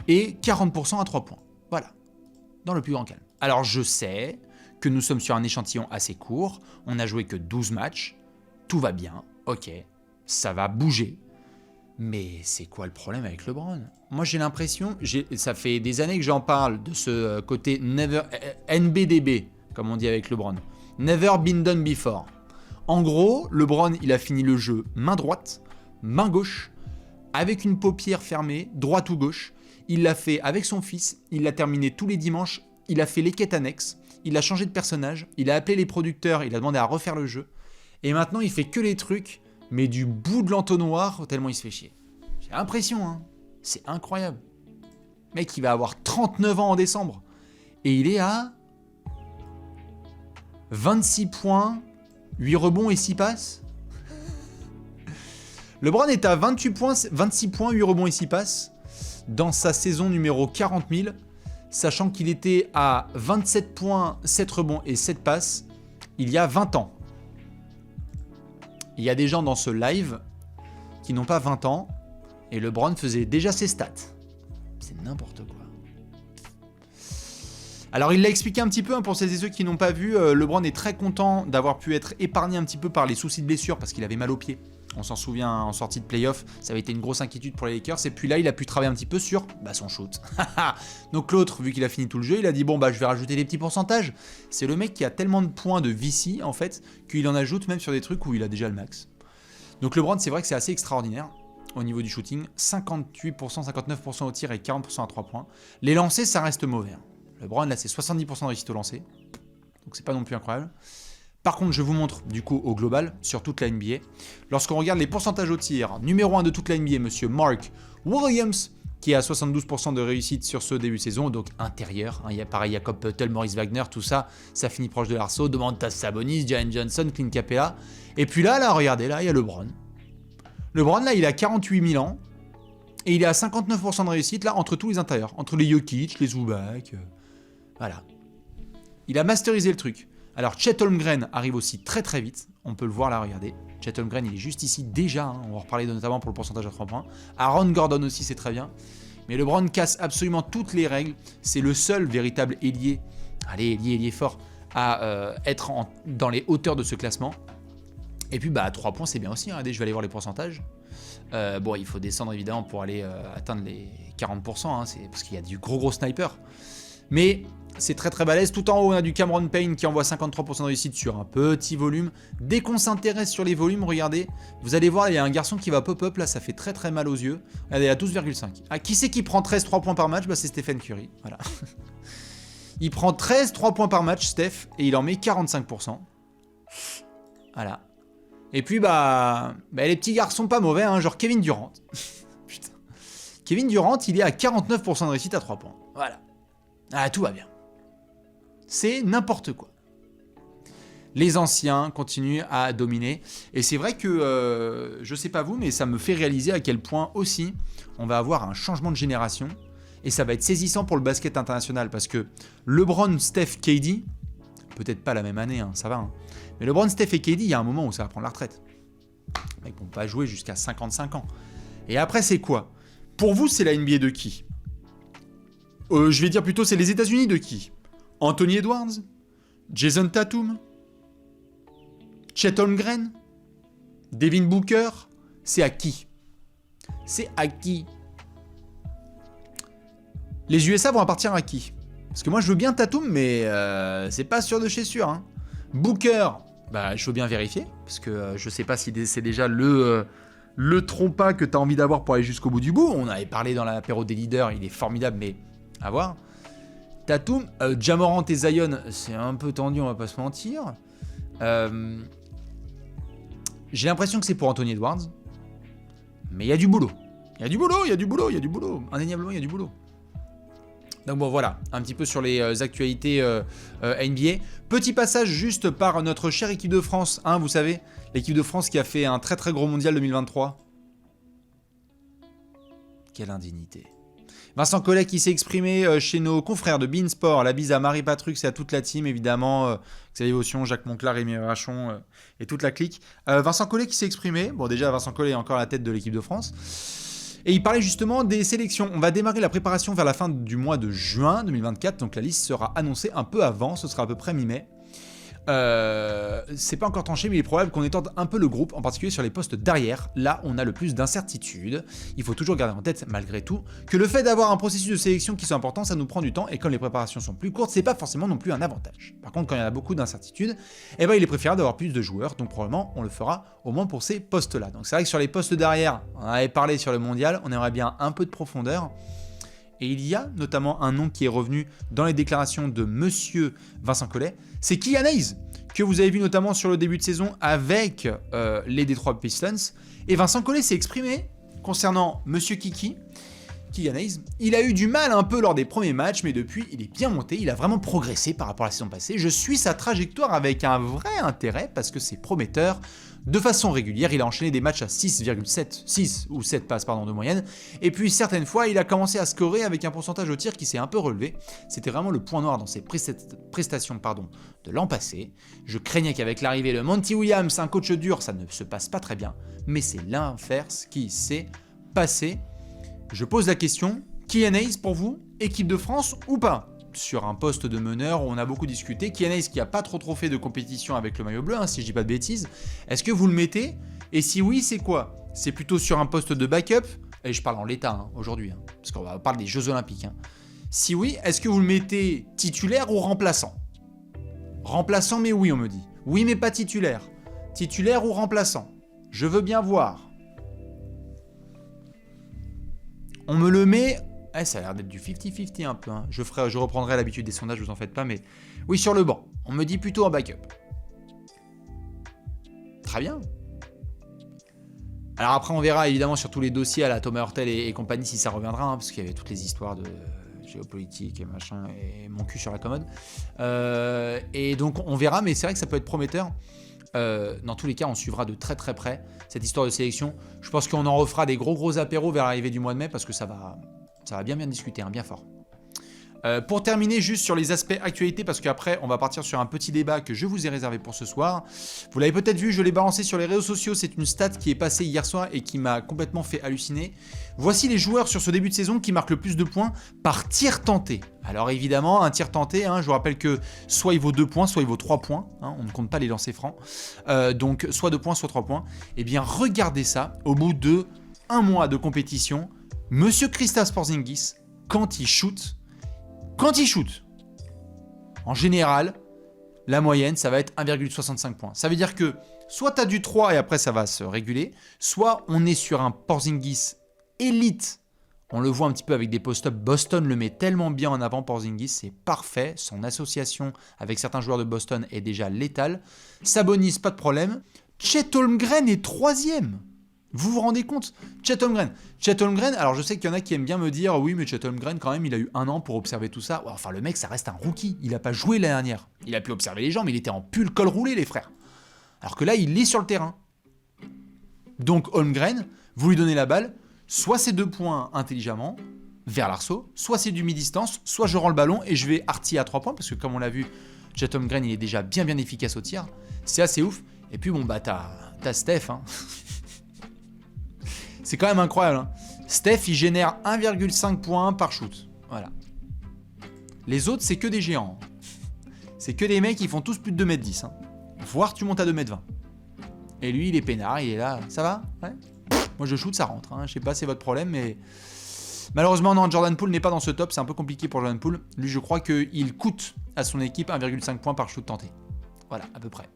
et 40% à 3 points. Voilà, dans le plus grand calme. Alors je sais que nous sommes sur un échantillon assez court, on n'a joué que 12 matchs, tout va bien, ok, ça va bouger. Mais c'est quoi le problème avec LeBron? Moi j'ai l'impression, ça fait des années que j'en parle de ce côté NBDB, comme on dit avec LeBron. Never been done before. En gros, LeBron, il a fini le jeu main droite, main gauche, avec une paupière fermée, droite ou gauche. Il l'a fait avec son fils, il l'a terminé tous les dimanches, il a fait les quêtes annexes, il a changé de personnage, il a appelé les producteurs, il a demandé à refaire le jeu. Et maintenant, il fait que les trucs, mais du bout de l'entonnoir, tellement il se fait chier. J'ai l'impression, hein. C'est incroyable. Mec, il va avoir 39 ans en décembre. Et il est à 26 points, 8 rebonds et 6 passes. LeBron est à 26 points, 8 rebonds et 6 passes dans sa saison numéro 40 000, sachant qu'il était à 27 points, 7 rebonds et 7 passes il y a 20 ans. Il y a des gens dans ce live qui n'ont pas 20 ans et LeBron faisait déjà ses stats. C'est n'importe quoi. Alors il l'a expliqué un petit peu, hein, pour celles et ceux qui n'ont pas vu, LeBron est très content d'avoir pu être épargné un petit peu par les soucis de blessure parce qu'il avait mal aux pieds. On s'en souvient, en sortie de playoff, ça avait été une grosse inquiétude pour les Lakers. Et puis là, il a pu travailler un petit peu sur son shoot. Donc l'autre, vu qu'il a fini tout le jeu, il a dit bon je vais rajouter des petits pourcentages. C'est le mec qui a tellement de points de VC en fait qu'il en ajoute même sur des trucs où il a déjà le max. Donc LeBron, c'est vrai que c'est assez extraordinaire au niveau du shooting. 58%, 59% au tir et 40% à 3 points. Les lancers, ça reste mauvais. LeBron, là, c'est 70% de réussite au lancer. Donc c'est pas non plus incroyable. Par contre, je vous montre du coup au global, sur toute la NBA. Lorsqu'on regarde les pourcentages au tir, numéro 1 de toute la NBA, monsieur Mark Williams, qui est à 72% de réussite sur ce début de saison, donc intérieur. Hein, il y a pareil, Jakob Poeltl, Maurice Wagner, tout ça, ça finit proche de l'arceau. Domantas Sabonis, Jalen Johnson, Clint Capela. Et puis là, regardez, là, il y a LeBron. LeBron, là, il a 48 000 ans. Et il est à 59% de réussite, là, entre tous les intérieurs. Entre les Jokic, les Zubac. Voilà. Il a masterisé le truc. Alors, Chet Holmgren arrive aussi très très vite. On peut le voir là, regardez. Chet Holmgren, il est juste ici déjà. Hein. On va reparler notamment pour le pourcentage à 3 points. Aaron Gordon aussi, c'est très bien. Mais LeBron casse absolument toutes les règles. C'est le seul véritable ailier, ailier fort, à être dans les hauteurs de ce classement. Et puis, à 3 points, c'est bien aussi. Hein. Regardez, je vais aller voir les pourcentages. Bon, il faut descendre évidemment pour aller atteindre les 40%. Hein. C'est parce qu'il y a du gros sniper. Mais c'est très très balèze. Tout en haut, on a du Cameron Payne qui envoie 53% de réussite sur un petit volume. Dès qu'on s'intéresse sur les volumes, regardez, vous allez voir, il y a un garçon qui va pop-up, là, ça fait très très mal aux yeux. Regardez, à 12,5. Ah, qui c'est qui prend 13 3 points par match? C'est Stephen Curry, voilà. Il prend 13 3 points par match, Steph, et il en met 45%. Voilà. Et puis, les petits garçons pas mauvais, hein, genre Kevin Durant. Putain. Kevin Durant, il est à 49% de réussite à 3 points. Voilà. Ah, tout va bien. C'est n'importe quoi. Les anciens continuent à dominer. Et c'est vrai que, je sais pas vous, mais ça me fait réaliser à quel point aussi on va avoir un changement de génération. Et ça va être saisissant pour le basket international. Parce que LeBron, Steph, KD, peut-être pas la même année, hein, ça va. Hein, mais LeBron, Steph et KD, il y a un moment où ça va prendre la retraite. Les mecs vont pas jouer jusqu'à 55 ans. Et après, c'est quoi? Pour vous, c'est la NBA de qui? Je vais dire plutôt, c'est les États-Unis de qui? Anthony Edwards? Jason Tatum? Chet Holmgren? Devin Booker? C'est à qui? C'est à qui? Les USA vont appartenir à qui? Parce que moi je veux bien Tatum, mais c'est pas sûr de chez sûr. Hein. Booker, bah je veux bien vérifier, parce que je sais pas si c'est déjà le trompas que t'as envie d'avoir pour aller jusqu'au bout du bout. On avait parlé dans l'apéro des leaders, il est formidable, mais à voir. Tatum, Ja Morant et Zion, c'est un peu tendu, on va pas se mentir. J'ai l'impression que c'est pour Anthony Edwards, mais il y a du boulot. Il y a du boulot, il y a du boulot, il y a du boulot. Indéniablement, il y a du boulot. Donc bon, voilà, un petit peu sur les actualités NBA. Petit passage juste par notre chère équipe de France, hein, vous savez, l'équipe de France qui a fait un très très gros mondial 2023. Quelle indignité. Vincent Collet qui s'est exprimé chez nos confrères de Beansport. La bise à Marie Patrux et à toute la team, évidemment. Xavier Aution, Jacques Monclar, Rémi Rachon et toute la clique. Vincent Collet qui s'est exprimé. Bon, déjà, Vincent Collet est encore à la tête de l'équipe de France. Et il parlait justement des sélections. On va démarrer la préparation vers la fin du mois de juin 2024. Donc la liste sera annoncée un peu avant. Ce sera à peu près mi-mai. C'est pas encore tranché, mais il est probable qu'on étende un peu le groupe, en particulier sur les postes d'arrière. Là, on a le plus d'incertitudes. Il faut toujours garder en tête, malgré tout, que le fait d'avoir un processus de sélection qui soit important, ça nous prend du temps, et comme les préparations sont plus courtes, c'est pas forcément non plus un avantage. Par contre, quand il y en a beaucoup d'incertitudes, eh ben, il est préférable d'avoir plus de joueurs, donc probablement on le fera au moins pour ces postes-là. Donc c'est vrai que sur les postes d'arrière, on en avait parlé sur le mondial, on aimerait bien un peu de profondeur. Et il y a notamment un nom qui est revenu dans les déclarations de Monsieur Vincent Collet, c'est Killian Hayes, que vous avez vu notamment sur le début de saison avec les Detroit Pistons. Et Vincent Collet s'est exprimé concernant Monsieur Kiki, Killian Hayes. Il a eu du mal un peu lors des premiers matchs, mais depuis, il est bien monté, il a vraiment progressé par rapport à la saison passée. Je suis sa trajectoire avec un vrai intérêt, parce que c'est prometteur. De façon régulière, il a enchaîné des matchs à 6 ou 7 passes de moyenne, et puis certaines fois, il a commencé à scorer avec un pourcentage au tir qui s'est un peu relevé. C'était vraiment le point noir dans ses prestations de l'an passé. Je craignais qu'avec l'arrivée de Monty Williams, un coach dur, ça ne se passe pas très bien, mais c'est l'inverse qui s'est passé. Je pose la question, Killian Hayes pour vous, équipe de France ou pas ? Sur un poste de meneur, on a beaucoup discuté. Killian Hayes qui n'a pas trop fait de compétition avec le maillot bleu, hein, si je dis pas de bêtises. Est-ce que vous le mettez? Et si oui, c'est quoi? C'est plutôt sur un poste de backup? Et je parle en l'état hein, aujourd'hui, hein, parce qu'on va parler des Jeux Olympiques. Hein. Si oui, est-ce que vous le mettez titulaire ou remplaçant? Remplaçant, mais oui, on me dit. Oui, mais pas titulaire. Titulaire ou remplaçant? Je veux bien voir. On me le met... ça a l'air d'être du 50-50 un peu. Hein. Je reprendrai l'habitude des sondages, vous en faites pas, mais... Oui, sur le banc. On me dit plutôt en backup. Très bien. Alors après, on verra évidemment sur tous les dossiers à la Thomas Hurtel et compagnie si ça reviendra, hein, parce qu'il y avait toutes les histoires de géopolitique et machin, et mon cul sur la commode. Et donc, on verra, mais c'est vrai que ça peut être prometteur. Dans tous les cas, on suivra de très très près cette histoire de sélection. Je pense qu'on en refera des gros apéros vers l'arrivée du mois de mai, parce que ça va bien discuter, hein, bien fort. Pour terminer, juste sur les aspects actualité, parce qu'après, on va partir sur un petit débat que je vous ai réservé pour ce soir. Vous l'avez peut-être vu, je l'ai balancé sur les réseaux sociaux, c'est une stat qui est passée hier soir et qui m'a complètement fait halluciner. Voici les joueurs sur ce début de saison qui marquent le plus de points par tir tenté. Alors évidemment, un tir tenté, hein, je vous rappelle que soit il vaut 2 points, soit il vaut 3 points, hein, on ne compte pas les lancers francs. Donc soit 2 points, soit 3 points. Eh bien, regardez ça, au bout de 1 mois de compétition, Monsieur Kristaps Porzingis, quand il shoot, en général, la moyenne, ça va être 1,65 points. Ça veut dire que soit tu as du 3 et après ça va se réguler, soit on est sur un Porzingis élite. On le voit un petit peu avec des post-ups. Boston le met tellement bien en avant, Porzingis, c'est parfait. Son association avec certains joueurs de Boston est déjà létale. Sabonis, pas de problème. Chet Holmgren est 3e. Vous vous rendez compte? Chet Holmgren, alors je sais qu'il y en a qui aiment bien me dire oui, mais Chet Holmgren, quand même, il a eu 1 an pour observer tout ça. Enfin, le mec, ça reste un rookie. Il n'a pas joué l'année dernière. Il a pu observer les gens, mais il était en pull col roulé, les frères. Alors que là, il est sur le terrain. Donc, Holmgren, vous lui donnez la balle, soit c'est 2 points intelligemment vers l'arceau, soit c'est du mi-distance, soit je rends le ballon et je vais artiller à 3 points, parce que comme on l'a vu, Chet Holmgren, il est déjà bien efficace au tir. C'est assez ouf. Et puis, bon, bah, t'as Steph, hein. C'est quand même incroyable. Hein. Steph, il génère 1,5 points par shoot. Voilà. Les autres, c'est que des géants. C'est que des mecs qui font tous plus de 2m10. Hein. Voire tu montes à 2m20. Et lui, il est peinard, il est là. Ça va? Ouais. Moi, je shoot, ça rentre. Hein. Je sais pas, c'est votre problème, mais... Malheureusement, non, Jordan Poole n'est pas dans ce top. C'est un peu compliqué pour Jordan Poole. Lui, je crois qu'il coûte à son équipe 1,5 points par shoot tenté. Voilà, à peu près.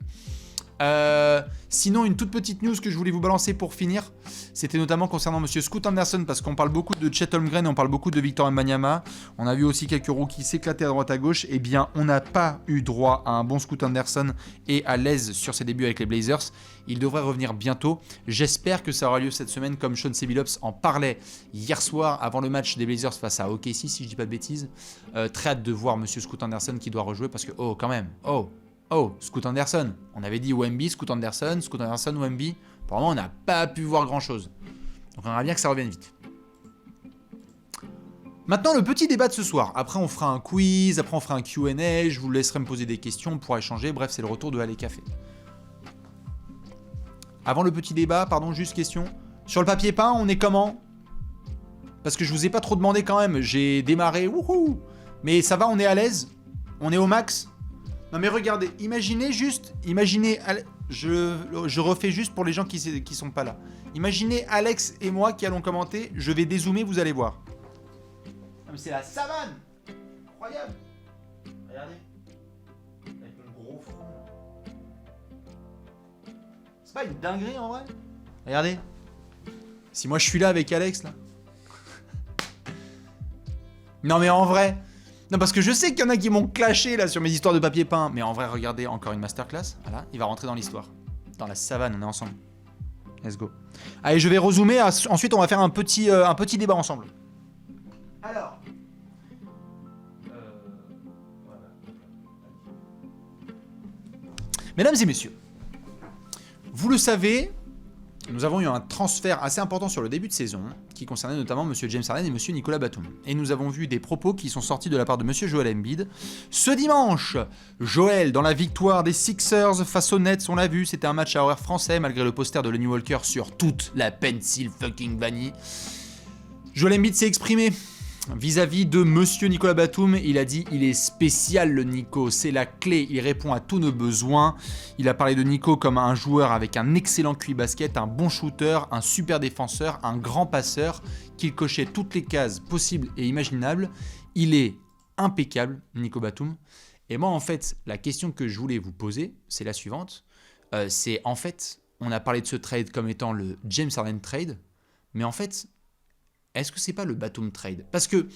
Sinon, une toute petite news que je voulais vous balancer pour finir, c'était notamment concernant Monsieur Scoot Anderson, parce qu'on parle beaucoup de Chet Holmgren, on parle beaucoup de Victor Wembanyama, on a vu aussi quelques rookies s'éclater à droite à gauche. Eh bien, on n'a pas eu droit à un bon Scoot Anderson et à l'aise sur ses débuts avec les Blazers. Il devrait revenir bientôt. J'espère que ça aura lieu cette semaine, comme Sean Billups en parlait hier soir avant le match des Blazers face à OKC, si je dis pas de bêtises. Très hâte de voir Monsieur Scoot Anderson qui doit rejouer, parce que quand même, Scoot Anderson. On avait dit Wemby, Scoot Anderson, Wemby. Pour le moment, on n'a pas pu voir grand-chose. Donc on aimerait bien que ça revienne vite. Maintenant, le petit débat de ce soir. Après, on fera un quiz, après on fera un Q&A, je vous laisserai me poser des questions, on pourra échanger. Bref, c'est le retour de Allez Café. Avant le petit débat, pardon, juste question. Sur le papier peint, on est comment? Parce que je vous ai pas trop demandé quand même. J'ai démarré, wouhou. Mais ça va, on est à l'aise? On est au max? Non mais regardez, imaginez, je refais juste pour les gens qui sont pas là. Imaginez Alex et moi qui allons commenter, je vais dézoomer, vous allez voir. Non mais c'est la savane. Incroyable. Regardez. Avec mon gros front. C'est pas une dinguerie en vrai? Regardez. Si moi je suis là avec Alex là. Non mais en vrai. Non, parce que je sais qu'il y en a qui m'ont clashé là sur mes histoires de papier peint. Mais en vrai, regardez, encore une masterclass. Voilà, il va rentrer dans l'histoire. Dans la savane, on est ensemble. Let's go. Allez, je vais rezoomer. Ensuite, on va faire un petit débat ensemble. Alors. Mesdames et messieurs, vous le savez, nous avons eu un transfert assez important sur le début de saison, qui concernait notamment Monsieur James Harden et Monsieur Nicolas Batum. Et nous avons vu des propos qui sont sortis de la part de Monsieur Joel Embiid. Ce dimanche, Joel, dans la victoire des Sixers face aux Nets, on l'a vu, c'était un match à horaire français, malgré le poster de Lonnie Walker sur toute la Pennsylvanie. Joel Embiid s'est exprimé vis-à-vis de Monsieur Nicolas Batum. Il a dit « Il est spécial le Nico, c'est la clé, il répond à tous nos besoins ». Il a parlé de Nico comme un joueur avec un excellent QI basket, un bon shooter, un super défenseur, un grand passeur, qu'il cochait toutes les cases possibles et imaginables. Il est impeccable, Nico Batum. Et moi, en fait, la question que je voulais vous poser, c'est la suivante. C'est en fait, on a parlé de ce trade comme étant le James Harden trade, mais en fait... Est-ce que c'est pas le Batum trade? Parce que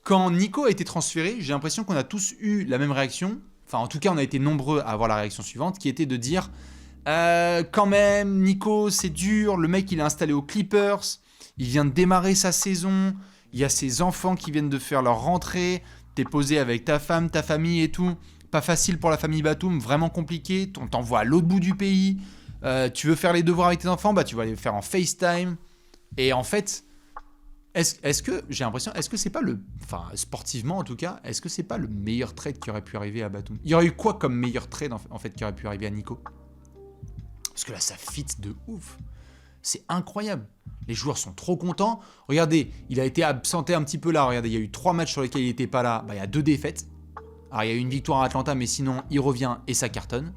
quand Nico a été transféré, j'ai l'impression qu'on a tous eu la même réaction. Enfin, en tout cas, on a été nombreux à avoir la réaction suivante, qui était de dire quand même, Nico, c'est dur. Le mec, il est installé aux Clippers. Il vient de démarrer sa saison. Il y a ses enfants qui viennent de faire leur rentrée. T'es posé avec ta femme, ta famille et tout. Pas facile pour la famille Batum, vraiment compliqué. On t'envoie à l'autre bout du pays. Tu veux faire les devoirs avec tes enfants, bah tu vas les faire en FaceTime. Et en fait... Est-ce que, j'ai l'impression, est-ce que c'est pas enfin sportivement en tout cas, est-ce que c'est pas le meilleur trade qui aurait pu arriver à Batum? Il y aurait eu quoi comme meilleur trade en fait qui aurait pu arriver à Nico? Parce que là ça fit de ouf. C'est incroyable. Les joueurs sont trop contents. Regardez, il a été absenté un petit peu là. Regardez, il y a eu 3 matchs sur lesquels il n'était pas là. Bah, il y a 2 défaites. Alors il y a eu une victoire à Atlanta, mais sinon il revient et ça cartonne.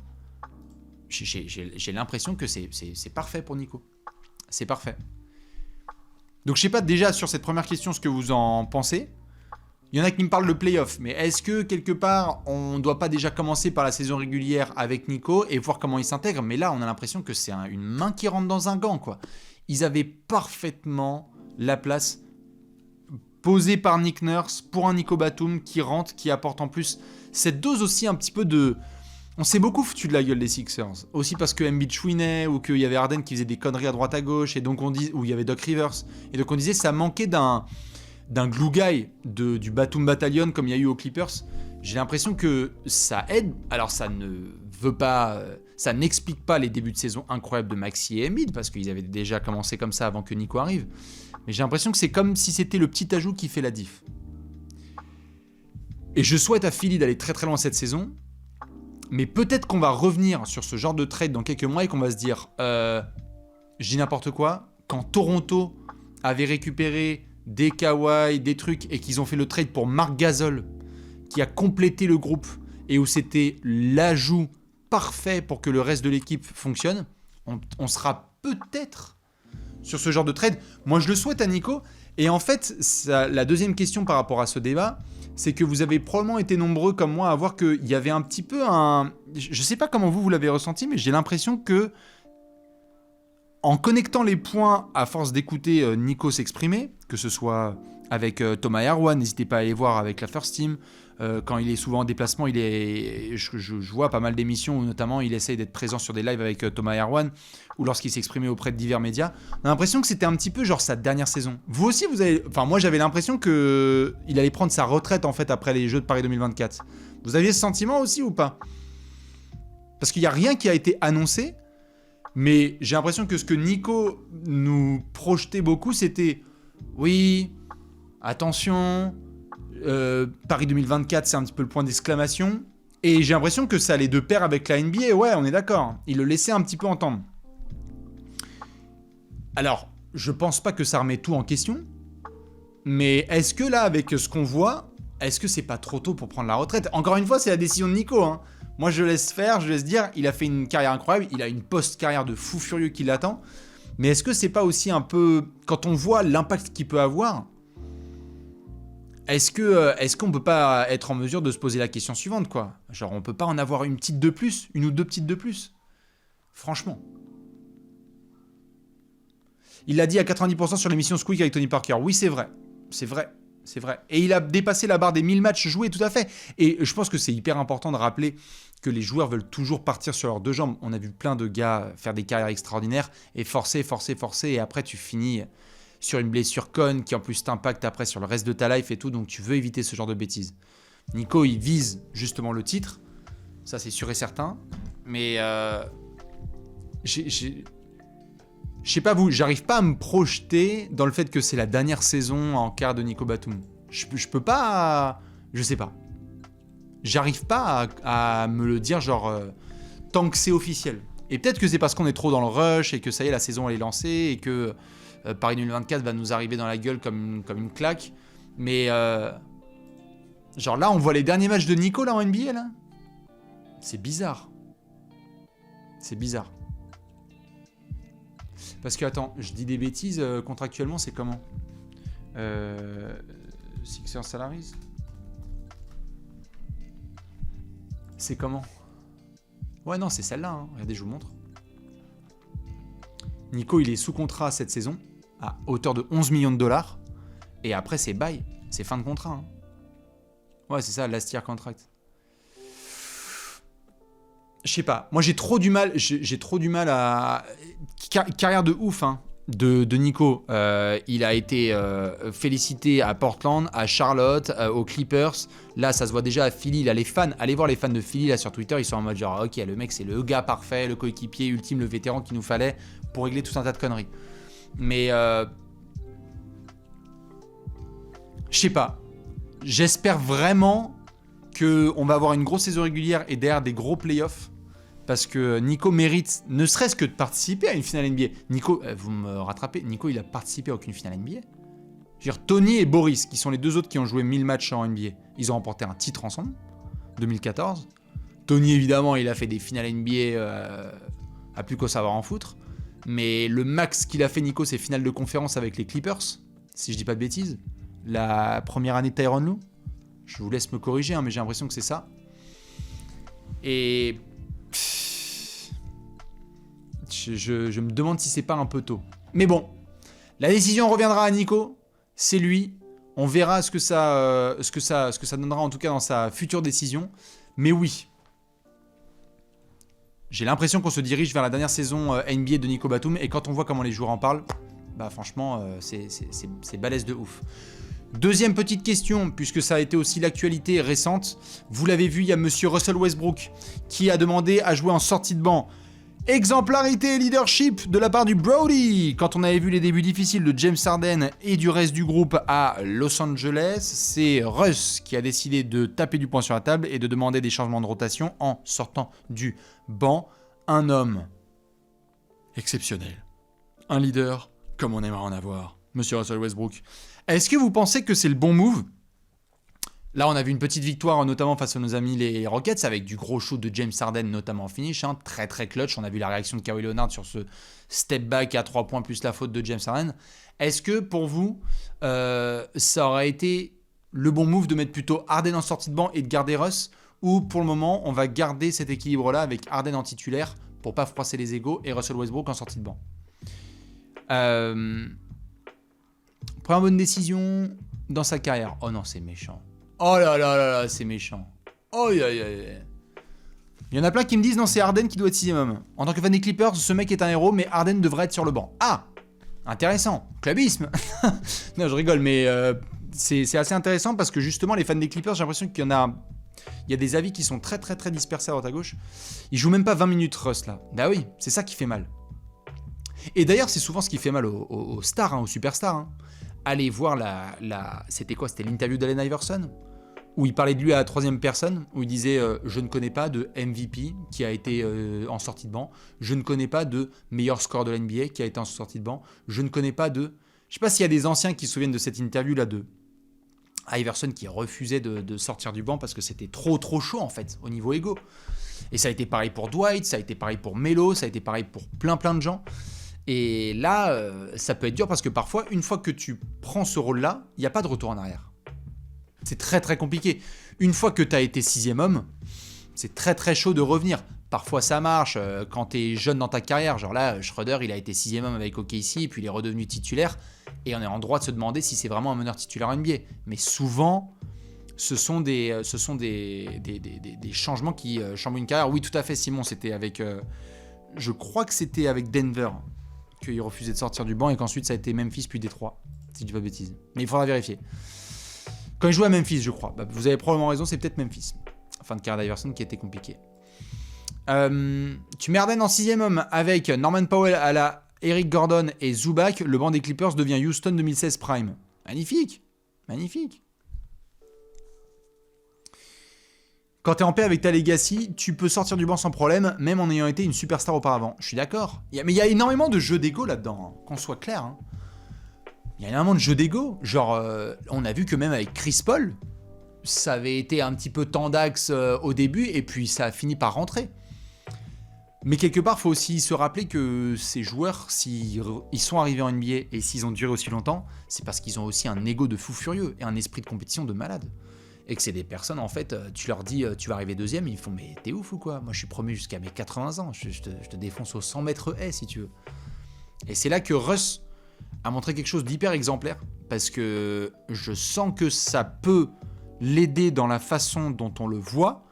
J'ai l'impression que c'est parfait pour Nico. C'est parfait. Donc je sais pas déjà sur cette première question ce que vous en pensez. Il y en a qui me parlent de playoff, mais est-ce que quelque part on doit pas déjà commencer par la saison régulière avec Nico et voir comment il s'intègre? Mais là on a l'impression que c'est une main qui rentre dans un gant quoi. Ils avaient parfaitement la place posée par Nick Nurse pour un Nico Batum qui rentre, qui apporte en plus cette dose aussi un petit peu de... On s'est beaucoup foutu de la gueule des Sixers, aussi parce que Embiid chouinait, ou qu'il y avait Harden qui faisait des conneries à droite à gauche, et donc on dit, ou il y avait Doc Rivers, et donc on disait ça manquait d'un glue guy du Batum Battalion comme il y a eu aux Clippers. J'ai l'impression que ça aide, alors ça ne veut pas, ça n'explique pas les débuts de saison incroyables de Maxey et Embiid, parce qu'ils avaient déjà commencé comme ça avant que Nico arrive, mais j'ai l'impression que c'est comme si c'était le petit ajout qui fait la diff. Et je souhaite à Philly d'aller très très loin cette saison. Mais peut-être qu'on va revenir sur ce genre de trade dans quelques mois et qu'on va se dire, je dis n'importe quoi, quand Toronto avait récupéré des Kawhi, des trucs, et qu'ils ont fait le trade pour Marc Gasol, qui a complété le groupe et où c'était l'ajout parfait pour que le reste de l'équipe fonctionne, on sera peut-être sur ce genre de trade. Moi, je le souhaite à Nico. Et en fait, la deuxième question par rapport à ce débat, c'est que vous avez probablement été nombreux comme moi à voir qu'il y avait un petit peu un... Je sais pas comment vous l'avez ressenti, mais j'ai l'impression que en connectant les points à force d'écouter Nico s'exprimer, que ce soit avec Thomas et Arwan, n'hésitez pas à aller voir avec la First Team, quand il est souvent en déplacement, je vois pas mal d'émissions où notamment il essaye d'être présent sur des lives avec Thomas et Arwan, ou lorsqu'il s'exprimait auprès de divers médias. On a l'impression que c'était un petit peu genre sa dernière saison. Vous aussi, moi j'avais l'impression qu'il allait prendre sa retraite en fait après les Jeux de Paris 2024. Vous aviez ce sentiment aussi ou pas? Parce qu'il n'y a rien qui a été annoncé, mais j'ai l'impression que ce que Nico nous projetait beaucoup, c'était oui, attention, Paris 2024, c'est un petit peu le point d'exclamation. Et j'ai l'impression que ça allait de pair avec la NBA. Ouais, on est d'accord. Il le laissait un petit peu entendre. Alors, je pense pas que ça remet tout en question. Mais est-ce que là, avec ce qu'on voit, est-ce que c'est pas trop tôt pour prendre la retraite? Encore une fois, c'est la décision de Nico, hein. Moi, je laisse faire, je laisse dire. Il a fait une carrière incroyable. Il a une post-carrière de fou furieux qui l'attend. Mais est-ce que c'est pas aussi un peu... Quand on voit l'impact qu'il peut avoir... Est-ce qu'on peut pas être en mesure de se poser la question suivante, quoi? Genre, on peut pas en avoir une petite de plus? Une ou deux petites de plus? Franchement. Il l'a dit à 90% sur l'émission Squeak avec Tony Parker. Oui, c'est vrai. C'est vrai. C'est vrai. Et il a dépassé la barre des 1000 matchs joués, tout à fait. Et je pense que c'est hyper important de rappeler que les joueurs veulent toujours partir sur leurs deux jambes. On a vu plein de gars faire des carrières extraordinaires et forcer, et après tu finis sur une blessure conne qui en plus t'impacte après sur le reste de ta life et tout, donc tu veux éviter ce genre de bêtises. Nico, il vise justement le titre, ça c'est sûr et certain, mais je sais pas vous, j'arrive pas à me projeter dans le fait que c'est la dernière saison en quart de Nico Batum. Je peux pas, je sais pas. J'arrive pas à me le dire genre tant que c'est officiel. Et peut-être que c'est parce qu'on est trop dans le rush et que ça y est, la saison elle est lancée et que Paris 2024 va nous arriver dans la gueule comme une claque. Mais genre là, on voit les derniers matchs de Nico là en NBA là. C'est bizarre. C'est bizarre. Parce que attends, je dis des bêtises, contractuellement c'est comment Sixers Salaries. C'est comment? Ouais non, c'est celle-là, hein. Regardez, je vous montre. Nico, il est sous contrat cette saison à hauteur de 11 millions de dollars. Et après, c'est bye. C'est fin de contrat. Hein. Ouais, c'est ça, last year contract. Je sais pas. Moi, j'ai trop du mal à... Carrière de ouf, hein, de Nico. Il a été félicité à Portland, à Charlotte, aux Clippers. Là, ça se voit déjà à Philly. Là, les fans, allez voir les fans de Philly là sur Twitter. Ils sont en mode genre, ok, le mec, c'est le gars parfait, le coéquipier ultime, le vétéran qu'il nous fallait pour régler tout un tas de conneries. Mais je sais pas. J'espère vraiment qu'on va avoir une grosse saison régulière et derrière des gros playoffs. Parce que Nico mérite ne serait-ce que de participer à une finale NBA. Nico, vous me rattrapez, Nico il a participé à aucune finale NBA. Je veux dire, Tony et Boris, qui sont les deux autres qui ont joué 1000 matchs en NBA, ils ont remporté un titre ensemble, 2014. Tony évidemment il a fait des finales NBA à plus qu'au savoir en foutre. Mais le max qu'il a fait Nico, c'est finale de conférence avec les Clippers, si je dis pas de bêtises. La première année de Tyronn Lue. Je vous laisse me corriger, hein, mais j'ai l'impression que c'est ça. Et... Je me demande si c'est pas un peu tôt. Mais bon, la décision reviendra à Nico. C'est lui. On verra ce que ça donnera en tout cas dans sa future décision. Mais oui. J'ai l'impression qu'on se dirige vers la dernière saison NBA de Nico Batum. Et quand on voit comment les joueurs en parlent, bah franchement, c'est balèze de ouf. Deuxième petite question, puisque ça a été aussi l'actualité récente. Vous l'avez vu, il y a monsieur Russell Westbrook qui a demandé à jouer en sortie de banc. Exemplarité et leadership de la part du Brody. Quand on avait vu les débuts difficiles de James Harden et du reste du groupe à Los Angeles, c'est Russ qui a décidé de taper du poing sur la table et de demander des changements de rotation en sortant du banc. Un homme exceptionnel. Un leader comme on aimerait en avoir. Monsieur Russell Westbrook. Est-ce que vous pensez que c'est le bon move? Là, on a vu une petite victoire, notamment face à nos amis les Rockets, avec du gros shoot de James Harden, notamment en finish. Hein, très très clutch. On a vu la réaction de Kawhi Leonard sur ce step back à 3 points plus la faute de James Harden. Est-ce que pour vous, ça aurait été le bon move de mettre plutôt Harden en sortie de banc et de garder Russ, ou pour le moment, on va garder cet équilibre-là avec Harden en titulaire pour pas froisser les égos et Russell Westbrook en sortie de banc? Première bonne décision dans sa carrière. Oh non, c'est méchant. Oh là là là là, c'est méchant. Oh aïe aïe aïe. Il y en a plein qui me disent non, c'est Harden qui doit être 6ème homme. En tant que fan des Clippers, ce mec est un héros, mais Harden devrait être sur le banc. Ah, intéressant. Clubisme. Non, je rigole, mais c'est assez intéressant parce que justement, les fans des Clippers, j'ai l'impression qu'il y en a. Il y a des avis qui sont très très très dispersés à droite à gauche. Ils jouent même pas 20 minutes Russ là. Bah oui, c'est ça qui fait mal. Et d'ailleurs, c'est souvent ce qui fait mal aux stars, hein, aux superstars. Hein. Allez voir c'était quoi? C'était l'interview d'Allen Iverson, où il parlait de lui à la 3e personne, où il disait je ne connais pas de MVP qui a été en sortie de banc, je ne connais pas de meilleur score de l'NBA qui a été en sortie de banc, je ne connais pas de... Je sais pas s'il y a des anciens qui se souviennent de cette interview-là de Iverson qui refusait de sortir du banc parce que c'était trop chaud en fait, au niveau égo. Et ça a été pareil pour Dwight, ça a été pareil pour Melo, ça a été pareil pour plein de gens. Et là, ça peut être dur parce que parfois, une fois que tu prends ce rôle-là, il n'y a pas de retour en arrière. C'est très très compliqué. Une fois que tu as été 6ème homme, c'est très très chaud de revenir. Parfois ça marche quand tu es jeune dans ta carrière. Genre là, Schroeder, il a été 6ème homme avec OKC, puis il est redevenu titulaire. Et on est en droit de se demander si c'est vraiment un meneur titulaire en NBA. Mais souvent, ce sont des changements qui chamboulent une carrière. Oui, tout à fait, Simon, c'était avec... je crois que c'était avec Denver qu'il refusait de sortir du banc et qu'ensuite ça a été Memphis puis Détroit, si je dis pas de bêtises. Mais il faudra vérifier. Quand il jouait à Memphis, je crois. Bah, vous avez probablement raison, c'est peut-être Memphis. Fin de carrière d'Iverson qui était compliqué. Tu mets Harden en 6ème homme avec Norman Powell à la Eric Gordon et Zubac. Le banc des Clippers devient Houston 2016 Prime. Magnifique. Magnifique. Quand t'es en paix avec ta legacy, tu peux sortir du banc sans problème, même en ayant été une superstar auparavant. Je suis d'accord. Mais il y a énormément de jeux d'ego là-dedans, hein, qu'on soit clair. Hein. Il y a énormément de jeux d'ego. Genre, on a vu que même avec Chris Paul, ça avait été un petit peu tendax au début, et puis ça a fini par rentrer. Mais quelque part, il faut aussi se rappeler que ces joueurs, s'ils sont arrivés en NBA et s'ils ont duré aussi longtemps, c'est parce qu'ils ont aussi un ego de fou furieux et un esprit de compétition de malade. Et que c'est des personnes, en fait, tu leur dis tu vas arriver 2ème, ils font mais t'es ouf ou quoi? Moi je suis premier jusqu'à mes 80 ans, je te défonce au 100 mètres haies si tu veux. Et c'est là que Russ a montré quelque chose d'hyper exemplaire, parce que je sens que ça peut l'aider dans la façon dont on le voit.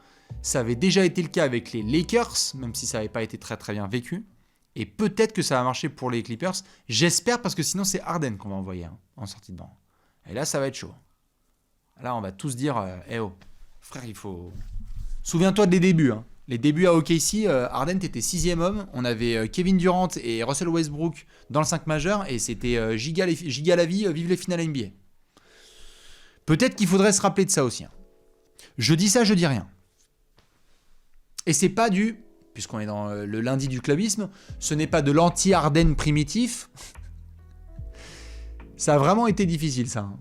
Ça avait déjà été le cas avec les Lakers, même si ça n'avait pas été très très bien vécu. Et peut-être que ça va marcher pour les Clippers. J'espère, parce que sinon c'est Harden qu'on va envoyer en sortie de banc. Et là ça va être chaud. Là, on va tous dire eh oh, frère, il faut... Souviens-toi des débuts. Hein. Les débuts à OKC, Harden, t'étais 6ème homme. On avait Kevin Durant et Russell Westbrook dans le 5 majeur. Et c'était giga la vie, vive les finales NBA. Peut-être qu'il faudrait se rappeler de ça aussi. Hein. Je dis ça, je dis rien. Et c'est pas du... Puisqu'on est dans le lundi du clubisme, ce n'est pas de l'anti-Harden primitif. Ça a vraiment été difficile, ça. Hein.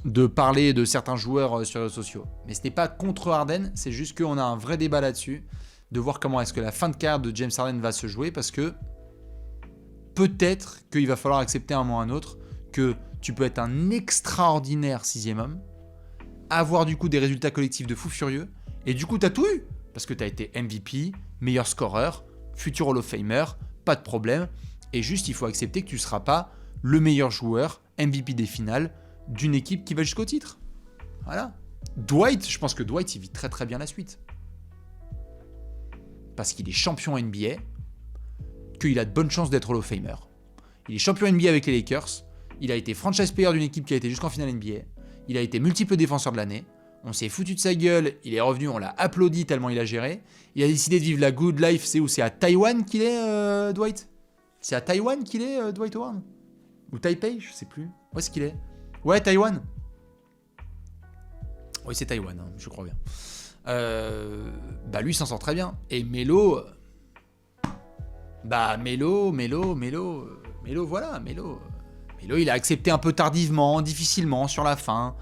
De parler de certains joueurs sur les réseaux sociaux. Mais ce n'est pas contre Harden, c'est juste qu'on a un vrai débat là-dessus, de voir comment est-ce que la fin de carrière de James Harden va se jouer, parce que peut-être qu'il va falloir accepter un moment ou un autre que tu peux être un extraordinaire 6ème homme, avoir du coup des résultats collectifs de fou furieux, et du coup tu as tout eu, parce que tu as été MVP, meilleur scoreur, futur Hall of Famer, pas de problème, et juste il faut accepter que tu ne seras pas le meilleur joueur, MVP des finales, d'une équipe qui va jusqu'au titre. Voilà. Dwight, je pense que Dwight, il vit très très bien la suite. Parce qu'il est champion NBA, qu'il a de bonnes chances d'être Hall of Famer. Il est champion NBA avec les Lakers, il a été franchise player d'une équipe qui a été jusqu'en finale NBA, il a été multiple défenseur de l'année, on s'est foutu de sa gueule, il est revenu, on l'a applaudi tellement il a géré, il a décidé de vivre la good life, c'est où? C'est à Taïwan qu'il est, Dwight? C'est à Taïwan qu'il est, Dwight Howard? Ou Taipei? Je sais plus. Où est-ce qu'il est? Ouais, Taïwan. Oui, c'est Taïwan, hein, je crois bien. Bah lui s'en sort très bien. Et Melo... Bah Melo, voilà, Melo, il a accepté un peu tardivement, difficilement, sur la fin.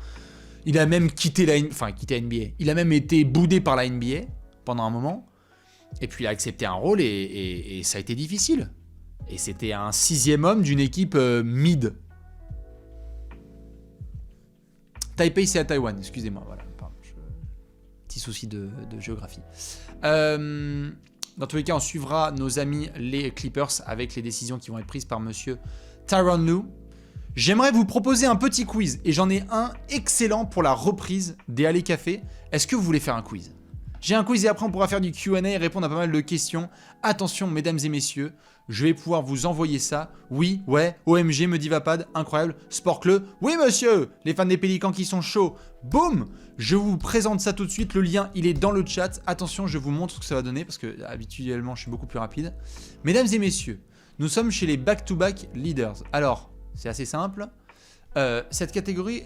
Il a même quitté la NBA. Il a même été boudé par la NBA pendant un moment. Et puis il a accepté un rôle et ça a été difficile. Et c'était un 6e homme d'une équipe mid. Taipei, c'est à Taïwan, excusez-moi. Voilà. Pardon, petit souci de géographie. Dans tous les cas, on suivra nos amis les Clippers avec les décisions qui vont être prises par monsieur Tyronn Lue. J'aimerais vous proposer un petit quiz et j'en ai un excellent pour la reprise des Allées Café. Est-ce que vous voulez faire un quiz ? J'ai un quiz et après on pourra faire du Q&A et répondre à pas mal de questions. Attention mesdames et messieurs, je vais pouvoir vous envoyer ça. Oui, ouais, OMG me dit Vapad, incroyable. Sportclub, oui monsieur, les fans des Pélicans qui sont chauds. Boum, je vous présente ça tout de suite, le lien il est dans le chat. Attention, je vous montre ce que ça va donner parce que habituellement je suis beaucoup plus rapide. Mesdames et messieurs, nous sommes chez les back-to-back leaders. Alors, c'est assez simple. Cette catégorie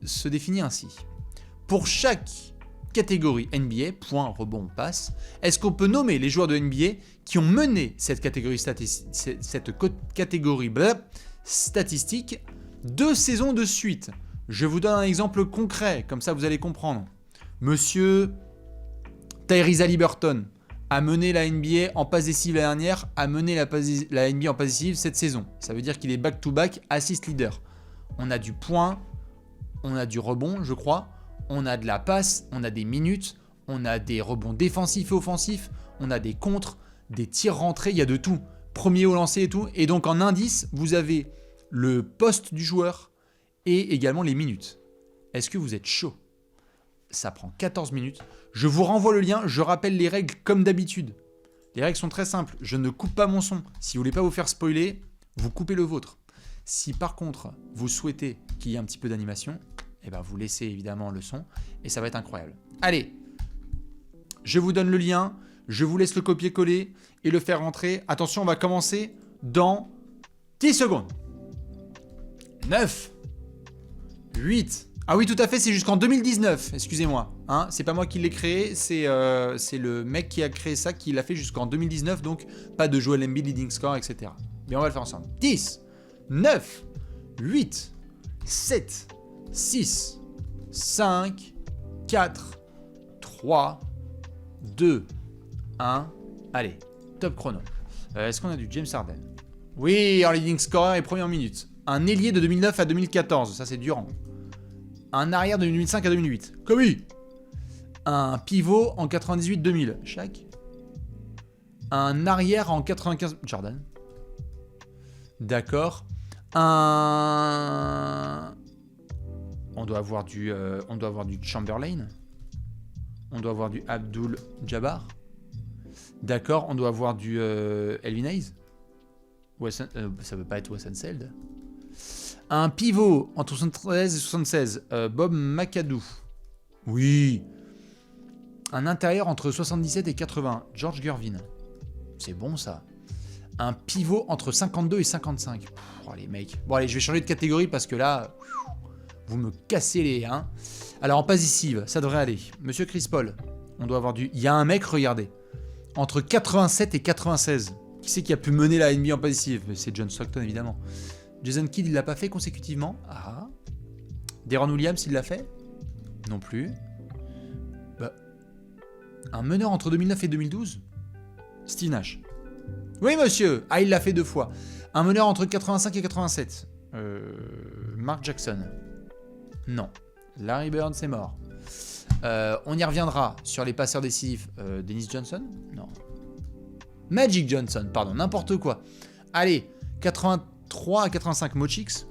se définit ainsi. Pour chaque catégorie NBA, point, rebond, passe, est-ce qu'on peut nommer les joueurs de NBA qui ont mené cette catégorie statistique 2 saisons de suite? Je vous donne un exemple concret, comme ça vous allez comprendre. Monsieur Tyrese Haliburton a mené la NBA en passe décisive l'année dernière, a mené la NBA en passe décisive cette saison. Ça veut dire qu'il est back-to-back assist leader. On a du point, on a du rebond, je crois, on a de la passe, on a des minutes, on a des rebonds défensifs et offensifs, on a des contres, des tirs rentrés, il y a de tout. Premier au lancer et tout. Et donc en indice, vous avez le poste du joueur et également les minutes. Est-ce que vous êtes chaud ? Ça prend 14 minutes. Je vous renvoie le lien, je rappelle les règles comme d'habitude. Les règles sont très simples, je ne coupe pas mon son. Si vous voulez pas vous faire spoiler, vous coupez le vôtre. Si par contre, vous souhaitez qu'il y ait un petit peu d'animation, eh ben vous laissez évidemment le son et ça va être incroyable. Allez, je vous donne le lien, je vous laisse le copier-coller et le faire rentrer. Attention, on va commencer dans 10 secondes. 9, 8... Ah oui, tout à fait, c'est jusqu'en 2019, excusez-moi. Hein, c'est pas moi qui l'ai créé, c'est le mec qui a créé ça, qui l'a fait jusqu'en 2019, donc pas de Joel Embiid, leading score, etc. Mais on va le faire ensemble. 10, 9, 8, 7, 6, 5, 4, 3, 2, 1. Allez, top chrono. Est-ce qu'on a du James Harden? Oui, en leading scorer et premier en minutes. Un ailier de 2009 à 2014, ça c'est Durant. Un arrière de 2005 à 2008. Kobe. Un pivot en 98-2000. Shaq. Un arrière en 95... Jordan. D'accord. On doit avoir du Chamberlain. On doit avoir du Abdul Jabbar. D'accord. On doit avoir du Elvin Hayes. Ça veut pas être Wesson Seld. Un pivot entre 73 et 76, Bob McAdoo. Oui. Un intérieur entre 77 et 80, George Gervin. C'est bon ça. Un pivot entre 52 et 55. Oh les mecs. Bon allez, je vais changer de catégorie parce que là, vous me cassez les... Hein. Alors en passe décisive, ça devrait aller. Monsieur Chris Paul, on doit avoir du... Il y a un mec, regardez. Entre 87 et 96. Qui c'est qui a pu mener la NBA en passe décisive? C'est John Stockton évidemment. Jason Kidd, il l'a pas fait consécutivement. Ah. Deron Williams, il l'a fait? Non plus. Bah. Un meneur entre 2009 et 2012? Steve Nash. Oui, monsieur. Ah, il l'a fait 2 fois. Un meneur entre 85 et 87. Mark Jackson. Non. Larry Bird, c'est mort. On y reviendra sur les passeurs décisifs. Dennis Johnson? Non. Magic Johnson, pardon, n'importe quoi. Allez, 83 à 85, Mochix.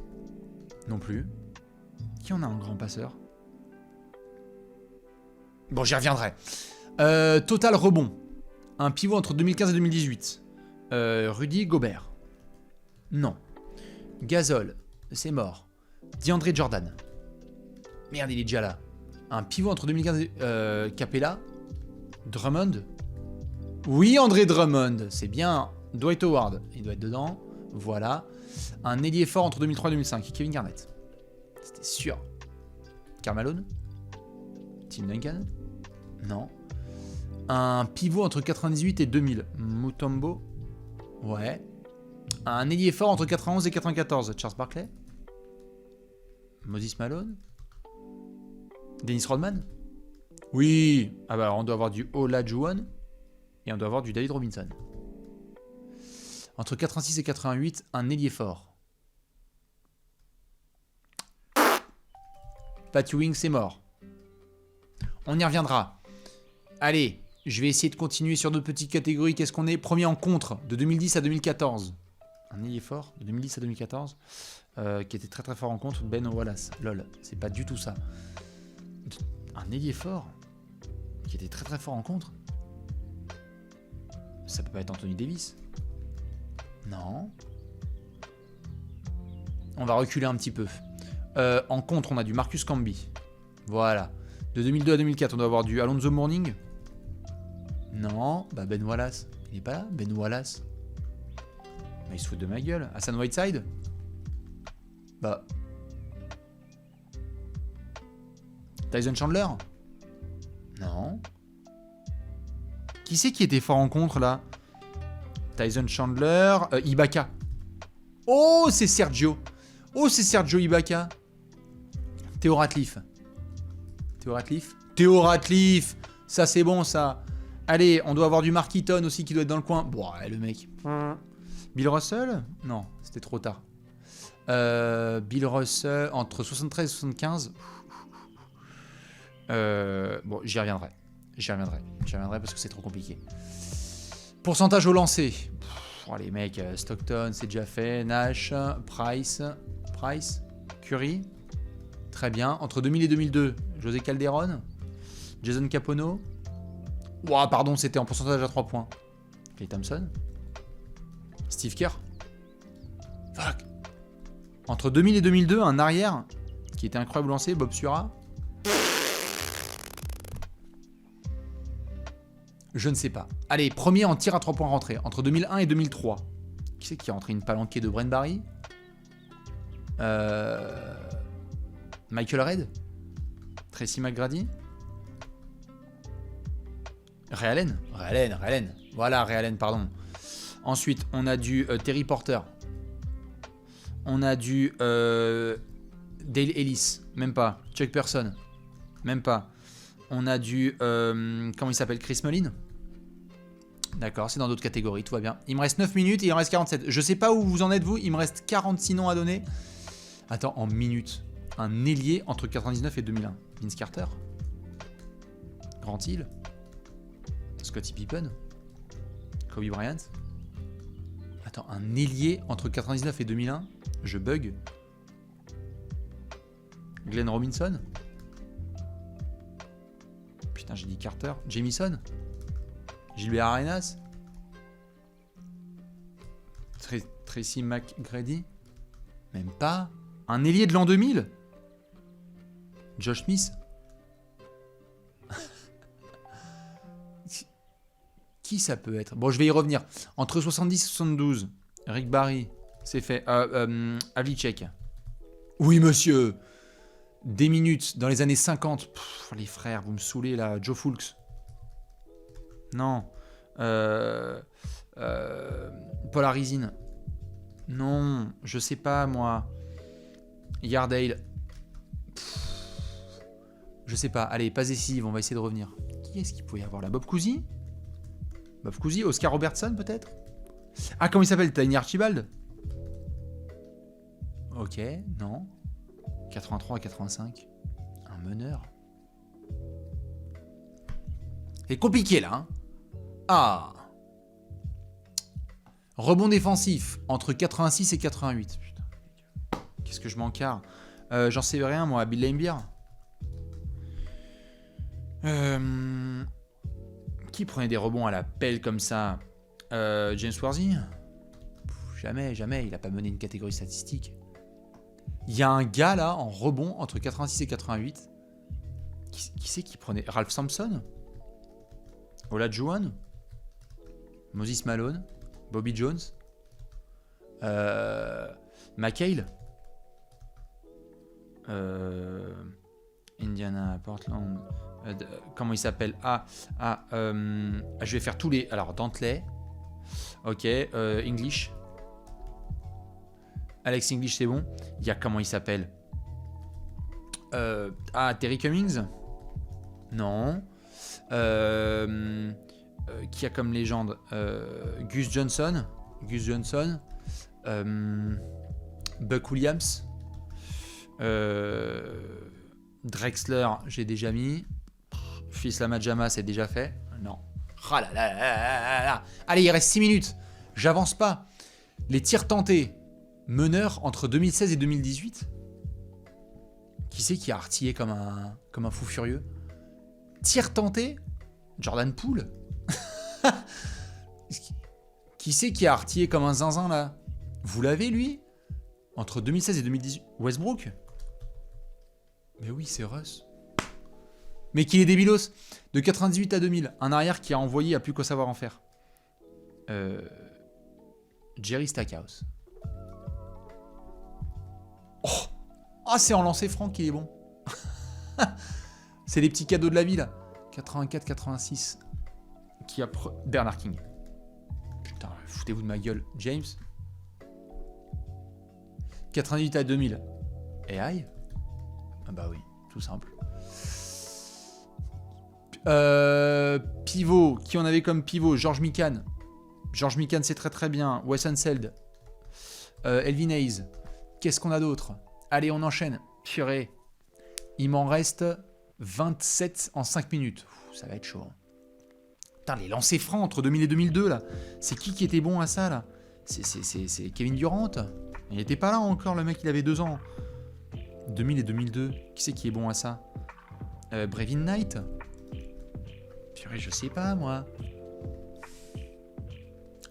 Non plus. Qui en a un grand passeur? Bon, j'y reviendrai. Total rebond. Un pivot entre 2015 et 2018. Rudy Gobert. Non. Gasol, c'est mort. DeAndre Jordan. Merde, il est déjà là. Un pivot entre 2015 et... Capella. Drummond. Oui, André Drummond, c'est bien. Dwight Howard, il doit être dedans. Voilà. Un ailier fort entre 2003 et 2005. Kevin Garnett. C'était sûr. Karl Malone. Tim Duncan. Non. Un pivot entre 98 et 2000. Mutombo. Ouais. Un ailier fort entre 91 et 94. Charles Barkley. Moses Malone. Dennis Rodman? Oui. Ah bah alors on doit avoir du Olajuwon et on doit avoir du David Robinson. Entre 86 et 88, un ailier fort. Pat Ewing, c'est mort. On y reviendra. Allez, je vais essayer de continuer sur d'autres petites catégories. Qu'est-ce qu'on est? Premier en contre, de 2010 à 2014. Un ailier fort, de 2010 à 2014, qui était très très fort en contre, Ben Wallace. Lol, c'est pas du tout ça. Un ailier fort, qui était très très fort en contre. Ça peut pas être Anthony Davis. Non. On va reculer un petit peu. En contre, on a du Marcus Camby. Voilà. De 2002 à 2004, on doit avoir du Alonzo Mourning. Non. Bah Ben Wallace. Il est pas là, Ben Wallace. Bah, il se fout de ma gueule. Hassan Whiteside. Bah. Tyson Chandler. Non. Qui c'est qui était fort en contre là? Tyson Chandler. Ibaka. Oh, c'est Sergio. Oh, c'est Sergio Ibaka. Theo Ratliff. Theo Ratliff. Theo Ratliff. Ça, c'est bon, ça. Allez, on doit avoir du Mark Eaton aussi qui doit être dans le coin. Bon, ouais, le mec. Bill Russell? Non, c'était trop tard. Bill Russell, entre 73 et 75. Bon, j'y reviendrai. J'y reviendrai parce que c'est trop compliqué. Pourcentage au lancer. Oh, les mecs, Stockton, c'est déjà fait. Nash, Price, Curry. Très bien. Entre 2000 et 2002, José Calderon, Jason Capono. Ouah, pardon, c'était en pourcentage à 3 points. Klay Thompson. Steve Kerr. Fuck. Entre 2000 et 2002, un arrière qui était incroyable au lancer, Bob Sura. Je ne sais pas. Allez, premier en tir à 3 points rentré. Entre 2001 et 2003. Qui c'est qui a rentré une palanquée de Brent Barry? Michael Redd? Tracy McGrady? Ray Allen. Voilà, Ray Allen, pardon. Ensuite, on a du Terry Porter. On a du Dale Ellis. Même pas. Chuck Person. Même pas. On a du... comment il s'appelle? Chris Mullin. D'accord, c'est dans d'autres catégories, tout va bien. Il me reste 9 minutes et il en reste 47. Je sais pas où vous en êtes, vous. Il me reste 46 noms à donner. Attends, en minutes. Un ailier entre 99 et 2001. Vince Carter. Grant Hill. Scottie Pippen. Kobe Bryant. Attends, un ailier entre 99 et 2001. Je bug. Glenn Robinson. Putain, j'ai dit Carter. Jamison. Gilbert Arenas. Tracy McGrady. Même pas. Un ailier de l'an 2000. Josh Smith. Qui ça peut être? Bon, je vais y revenir. Entre 70 et 72. Rick Barry. C'est fait. Havlicek. Oui, monsieur. Des minutes dans les années 50. Pff, les frères, vous me saoulez là. Joe Fulks. Non. Paul Arizin. Non, je sais pas moi. Yardale. Je sais pas. Allez, pas décisive, on va essayer de revenir. Qui est-ce qu'il pouvait y avoir là? Bob Cousy? Bob Cousy, Oscar Robertson peut-être? Ah, comment il s'appelle? Tiny Archibald? Ok, non. 83 à 85. Un meneur. C'est compliqué là, hein? Ah. Rebond défensif entre 86 et 88. Putain. Qu'est-ce que je m'encarre? J'en sais rien moi. Bill Laimbeer. Qui prenait des rebonds à la pelle comme ça? James Worthy? Jamais, il a pas mené une catégorie statistique. Il y a un gars là en rebond entre 86 et 88. Qui c'est qui prenait? Ralph Sampson? Olajuwon? Moses Malone? Bobby Jones? McHale? Indiana, Portland... comment il s'appelle? Je vais faire tous les... Alors, Dantley. Ok. English. Alex English, c'est bon. Il y a... Comment il s'appelle? Terry Cummings? Non. Qui a comme légende Gus Johnson. Buck Williams. Drexler, j'ai déjà mis. Fils Lamajama, c'est déjà fait. Non. Ah là là là là là. Allez, il reste 6 minutes. J'avance pas. Les tirs tentés. Meneur entre 2016 et 2018. Qui c'est qui a artillé comme un fou furieux? Tir tenté? Jordan Poole. Qui c'est qui a artillé comme un zinzin là? Vous l'avez lui? Entre 2016 et 2018. Westbrook? Mais oui, c'est Russ. Mais qu'il est débilos. De 98 à 2000. Un arrière qui a envoyé à plus qu'au savoir en faire. Jerry Stackhouse. Oh, ah, c'est en lancer franc qu'il est bon. C'est les petits cadeaux de la vie là. 84-86. Qui a Bernard King. Putain, foutez-vous de ma gueule. James. 98 à 2000. Et aïe. Ah bah oui, tout simple. Pivot. Qui on avait comme pivot? George Mikan. George Mikan, c'est très très bien. Wes Unseld. Elvin Hayes. Qu'est-ce qu'on a d'autre? Allez, on enchaîne. Purée. Il m'en reste 27 en 5 minutes. Ça va être chaud. Putain, les lancers francs entre 2000 et 2002, là. C'est qui était bon à ça, là? C'est Kevin Durant. Il n'était pas là encore, le mec, il avait 2 ans. 2000 et 2002. Qui c'est qui est bon à ça? Brevin Knight. Purée, je sais pas, moi.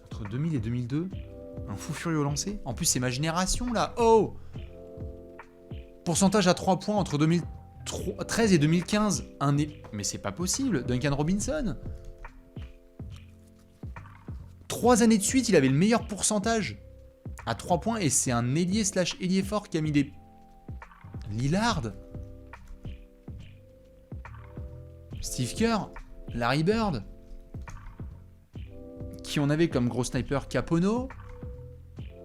Entre 2000 et 2002, un fou furieux au lancer. En plus, c'est ma génération, là. Oh! Pourcentage à 3 points entre 2013 et 2015. Mais c'est pas possible. Duncan Robinson. 3 années de suite, il avait le meilleur pourcentage à 3 points. Et c'est un ailier / ailier fort qui a mis des... Lillard. Steve Kerr. Larry Bird. Qui on avait comme gros sniper? Capono.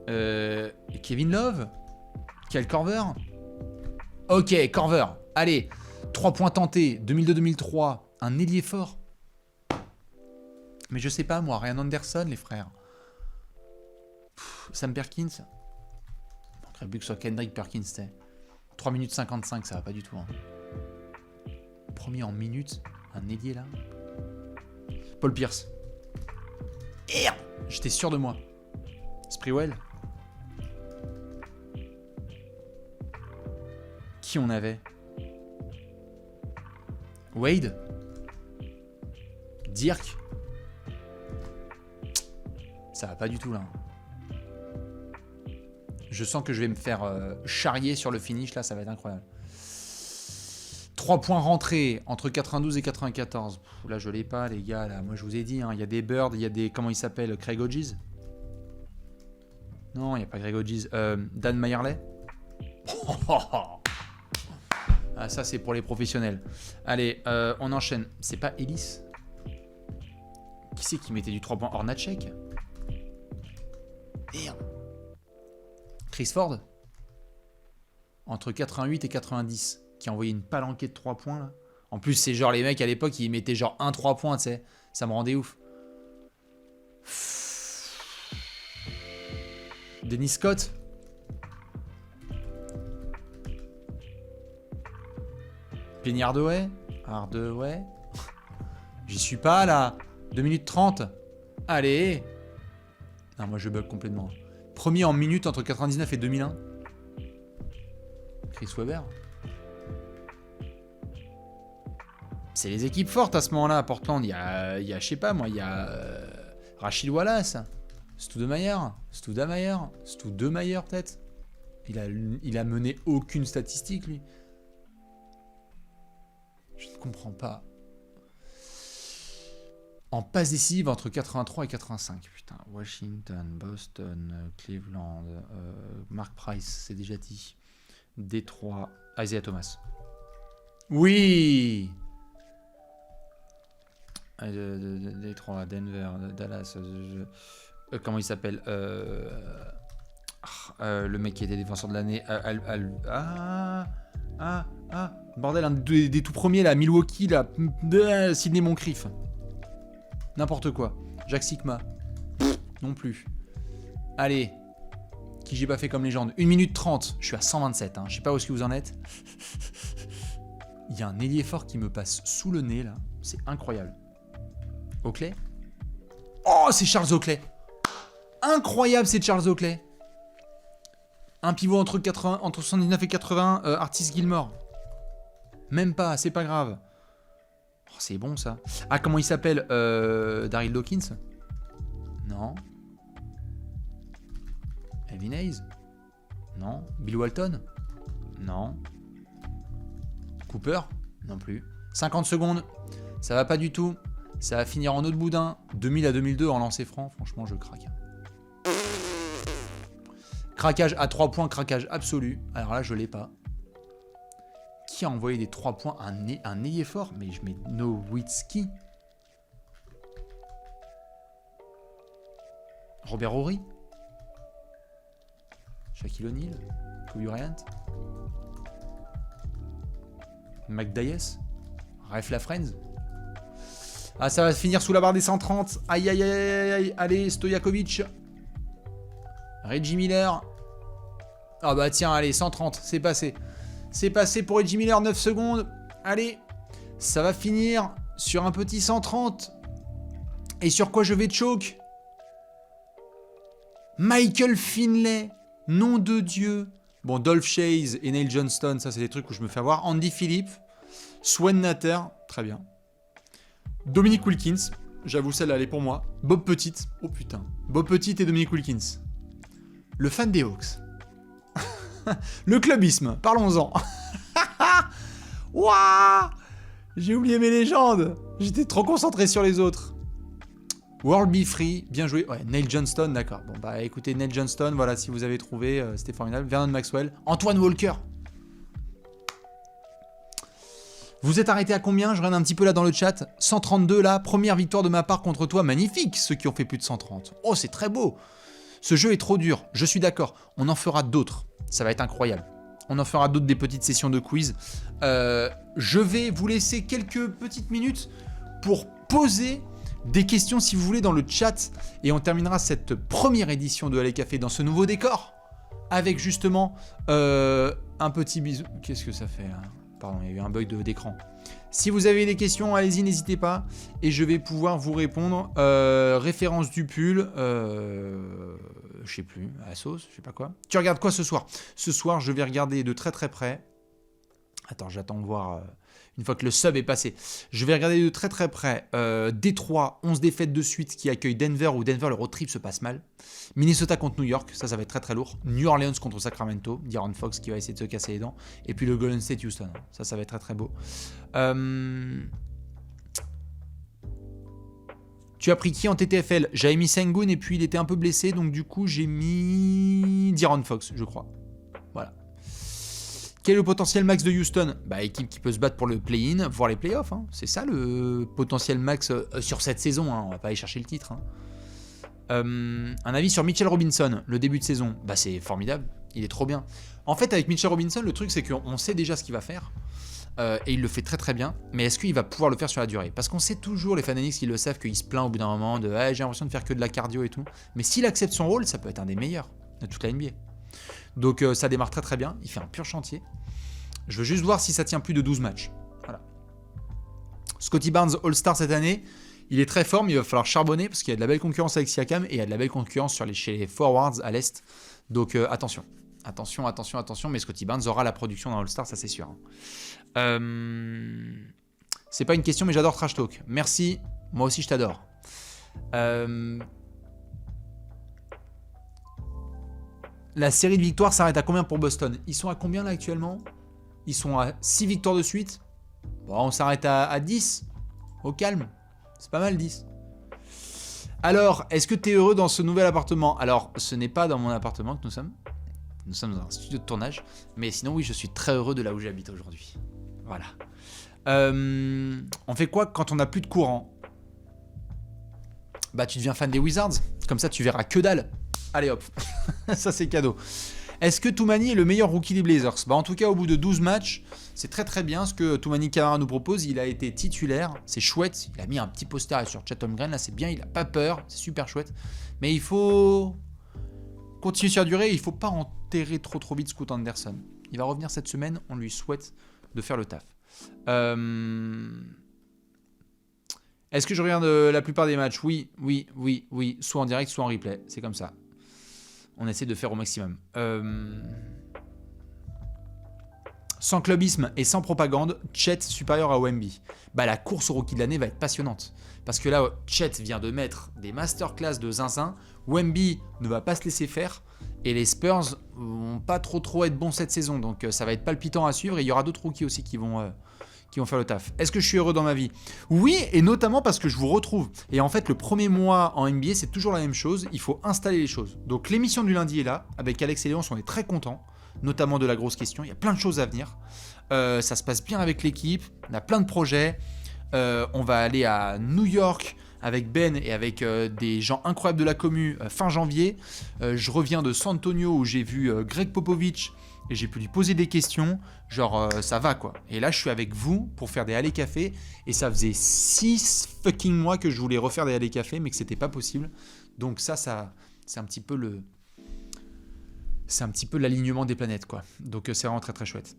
Et Kevin Love. Kyle Korver. Ok, Korver. Allez, 3 points tentés. 2002-2003. Un ailier fort. Mais je sais pas, moi. Ryan Anderson, les frères. Sam Perkins. Très but que ce soit Kendrick Perkins, c'était. 3 minutes 55, ça va pas du tout. Hein. Premier en minutes. Un ailier, là. Paul Pierce. J'étais sûr de moi. Sprewell. Qui on avait? Wade. Dirk. Ça va pas du tout là. Je sens que je vais me faire charrier sur le finish là, ça va être incroyable. 3 points rentrés entre 92 et 94. Pff, là je l'ai pas les gars là. Moi je vous ai dit, hein, il y a des Bird, il y a des... Comment il s'appelle? Craig Hodges? Non, il n'y a pas Craig Hodges. Dan Mayerley. Ah, ça c'est pour les professionnels. Allez, on enchaîne. C'est pas Ellis? Qui c'est qui mettait du 3 points? Hornacek? Merde. Chris Ford? Entre 88 et 90. Qui a envoyé une palanquée de 3 points là. En plus, c'est genre les mecs à l'époque, ils mettaient genre 1-3 points, tu sais. Ça me rendait ouf. Dennis Scott? Penny Hardaway? Hardaway? J'y suis pas là. 2 minutes 30. Allez. Non, moi je bug complètement. Premier en minutes entre 99 et 2001. Chris Webber? C'est les équipes fortes à ce moment-là à Portland. Il y a je sais pas moi, il y a Rachid Wallace, Stu Demeyer peut-être. Il a mené aucune statistique lui. Je ne comprends pas. En passe décisive entre 83 et 85. Putain, Washington, Boston, Cleveland, Mark Price, c'est déjà dit. Détroit, Isaiah Thomas. Oui. Détroit, Denver, Dallas. Comment il s'appelle? Le mec qui était défenseur de l'année. Ah, bordel, un des tout premiers, là, Milwaukee, là, Sydney Moncrief. N'importe quoi. Jacques Sigma. Non plus. Allez. Qui j'ai pas fait comme légende. 1 minute 30. Je suis à 127. Hein. Je sais pas où est-ce que vous en êtes. Il y a un ailier fort qui me passe sous le nez, là. C'est incroyable. Oakley. Oh, c'est Charles Oakley. Incroyable, c'est Charles Oakley. Un pivot entre 79 et 80. Artis Gilmore. Même pas, c'est pas grave. Oh, c'est bon, ça. Ah, comment il s'appelle Daryl Dawkins. Non. Evan Hayes. Non. Bill Walton. Non. Cooper. Non plus. 50 secondes. Ça va pas du tout. Ça va finir en eau de boudin. 2000 à 2002 en lancer franc. Franchement, je craque. Craquage à 3 points. Craquage absolu. Alors là, je l'ai pas. Qui a envoyé des 3 points? Un ailier fort? Mais je mets Nowitzki. Robert Horry. Shaquille O'Neal. Kobe Bryant. McDyess. Ref Lafrenz. Ah, ça va finir sous la barre des 130. Aïe, aïe, aïe, aïe, aïe. Allez, Stojakovic. Reggie Miller. Ah bah tiens, allez, 130. C'est passé. C'est passé pour Reggie Miller, 9 secondes. Allez, ça va finir sur un petit 130. Et sur quoi je vais choke? Michael Finlay. Nom de Dieu. Bon, Dolph Schayes et Neil Johnston, ça c'est des trucs où je me fais avoir. Andy Phillip. Swen Natter. Très bien. Dominique Wilkins. J'avoue, celle-là, elle est pour moi. Bob Petit. Oh putain. Bob Petit et Dominique Wilkins. Le fan des Hawks. Le clubisme. Parlons-en. Waouh! J'ai oublié mes légendes. J'étais trop concentré sur les autres. World Be Free, bien joué. Ouais, Neil Johnston, d'accord. Bon, bah écoutez, Neil Johnston, voilà, si vous avez trouvé, c'était formidable. Vernon Maxwell. Antoine Walker. Vous êtes arrêté à combien? Je regarde un petit peu là dans le chat. 132 là, première victoire de ma part contre toi. Magnifique, ceux qui ont fait plus de 130. Oh, c'est très beau. Ce jeu est trop dur, je suis d'accord. On en fera d'autres. Ça va être incroyable. On en fera d'autres, des petites sessions de quiz. Je vais vous laisser quelques petites minutes pour poser des questions si vous voulez dans le chat. Et on terminera cette première édition de Allez Café dans ce nouveau décor. Avec justement un petit bisou. Qu'est-ce que ça fait là? Pardon, il y a eu un bug d'écran. Si vous avez des questions, allez-y, n'hésitez pas. Et je vais pouvoir vous répondre. Référence du pull. Je sais plus, à la sauce, je sais pas quoi. Tu regardes quoi ce soir? Ce soir, je vais regarder de très très près. Attends, j'attends de voir une fois que le sub est passé. Je vais regarder de très très près Détroit, 11 défaites de suite qui accueille Denver, où Denver, le road trip se passe mal. Minnesota contre New York, ça va être très très lourd. New Orleans contre Sacramento, De'Aaron Fox qui va essayer de se casser les dents. Et puis le Golden State Houston, ça va être très très beau. Tu as pris qui en TTFL? J'avais mis Sengun et puis il était un peu blessé, donc du coup j'ai mis De'Aaron Fox, je crois. Voilà. Quel est le potentiel max de Houston? Bah, équipe qui peut se battre pour le play-in, voire les playoffs. Hein. C'est ça le potentiel max sur cette saison. Hein. On va pas aller chercher le titre. Hein. Un avis sur Mitchell Robinson, le début de saison. Bah, c'est formidable. Il est trop bien. En fait, avec Mitchell Robinson, le truc, c'est qu'on sait déjà ce qu'il va faire. Et il le fait très très bien. Mais est-ce qu'il va pouvoir le faire sur la durée? Parce qu'on sait toujours, les fanatics qui le savent, qu'il se plaint au bout d'un moment de j'ai l'impression de faire que de la cardio et tout. Mais s'il accepte son rôle, ça peut être un des meilleurs de toute la NBA. Donc ça démarre très très bien. Il fait un pur chantier. Je veux juste voir si ça tient plus de 12 matchs. Voilà. Scotty Barnes All-Star cette année. Il est très fort, mais il va falloir charbonner parce qu'il y a de la belle concurrence avec Siakam et il y a de la belle concurrence chez les forwards à l'Est. Donc attention. Attention. Mais Scotty Barnes aura la production dans All-Star, ça c'est sûr. C'est pas une question, mais j'adore Trash Talk. Merci. Moi aussi, je t'adore. La série de victoires s'arrête à combien pour Boston? Ils sont à combien là actuellement? Ils sont à 6 victoires de suite. Bon, on s'arrête à 10. Au calme. C'est pas mal 10. Alors, est-ce que tu es heureux dans ce nouvel appartement? Alors, ce n'est pas dans mon appartement que nous sommes. Nous sommes dans un studio de tournage. Mais sinon, oui, je suis très heureux de là où j'habite aujourd'hui. Voilà. On fait quoi quand on n'a plus de courant? Bah, tu deviens fan des Wizards. Comme ça, tu verras que dalle. Allez hop. Ça, c'est cadeau. Est-ce que Toumani est le meilleur rookie des Blazers? Bah en tout cas, au bout de 12 matchs, c'est très très bien ce que Toumani Camara nous propose. Il a été titulaire, c'est chouette. Il a mis un petit poster sur Chet Holmgren, là c'est bien, il a pas peur, c'est super chouette. Mais il faut continuer sur la durée, il faut pas enterrer trop vite Scoot Anderson. Il va revenir cette semaine, on lui souhaite de faire le taf. Est-ce que je regarde la plupart des matchs? Oui, soit en direct, soit en replay, c'est comme ça. On essaie de faire au maximum. Sans clubisme et sans propagande, Chet supérieur à Wemby. Bah la course au rookie de l'année va être passionnante. Parce que là, Chet vient de mettre des masterclass de zinzin. Wemby ne va pas se laisser faire. Et les Spurs vont pas trop être bons cette saison. Donc ça va être palpitant à suivre. Et il y aura d'autres rookies aussi qui vont faire le taf. Est-ce que je suis heureux dans ma vie? Oui, et notamment parce que je vous retrouve. Et en fait, le premier mois en NBA, c'est toujours la même chose. Il faut installer les choses. Donc l'émission du lundi est là. Avec Alex et Léonce, on est très contents. Notamment de la grosse question. Il y a plein de choses à venir. Ça se passe bien avec l'équipe. On a plein de projets. On va aller à New York avec Ben et avec des gens incroyables de la commu fin janvier. Je reviens de San Antonio où j'ai vu Greg Popovich et j'ai pu lui poser des questions. Genre, ça va quoi. Et là, je suis avec vous pour faire des allées café. Et ça faisait 6 fucking mois que je voulais refaire des allées café, mais que c'était pas possible. Donc ça c'est un petit peu le... C'est un petit peu l'alignement des planètes, quoi. Donc c'est vraiment très très chouette.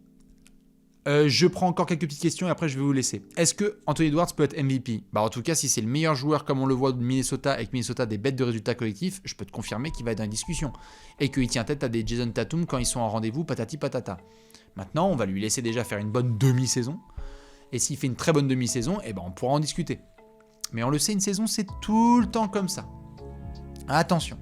Je prends encore quelques petites questions et après je vais vous laisser. Est-ce que Anthony Edwards peut être MVP? Bah en tout cas, si c'est le meilleur joueur comme on le voit de Minnesota, avec Minnesota des bêtes de résultats collectifs, je peux te confirmer qu'il va être dans les discussions. Et qu'il tient tête à des Jason Tatum quand ils sont en rendez-vous, patati patata. Maintenant, on va lui laisser déjà faire une bonne demi-saison. Et s'il fait une très bonne demi-saison, eh ben on pourra en discuter. Mais on le sait, une saison, c'est tout le temps comme ça. Attention.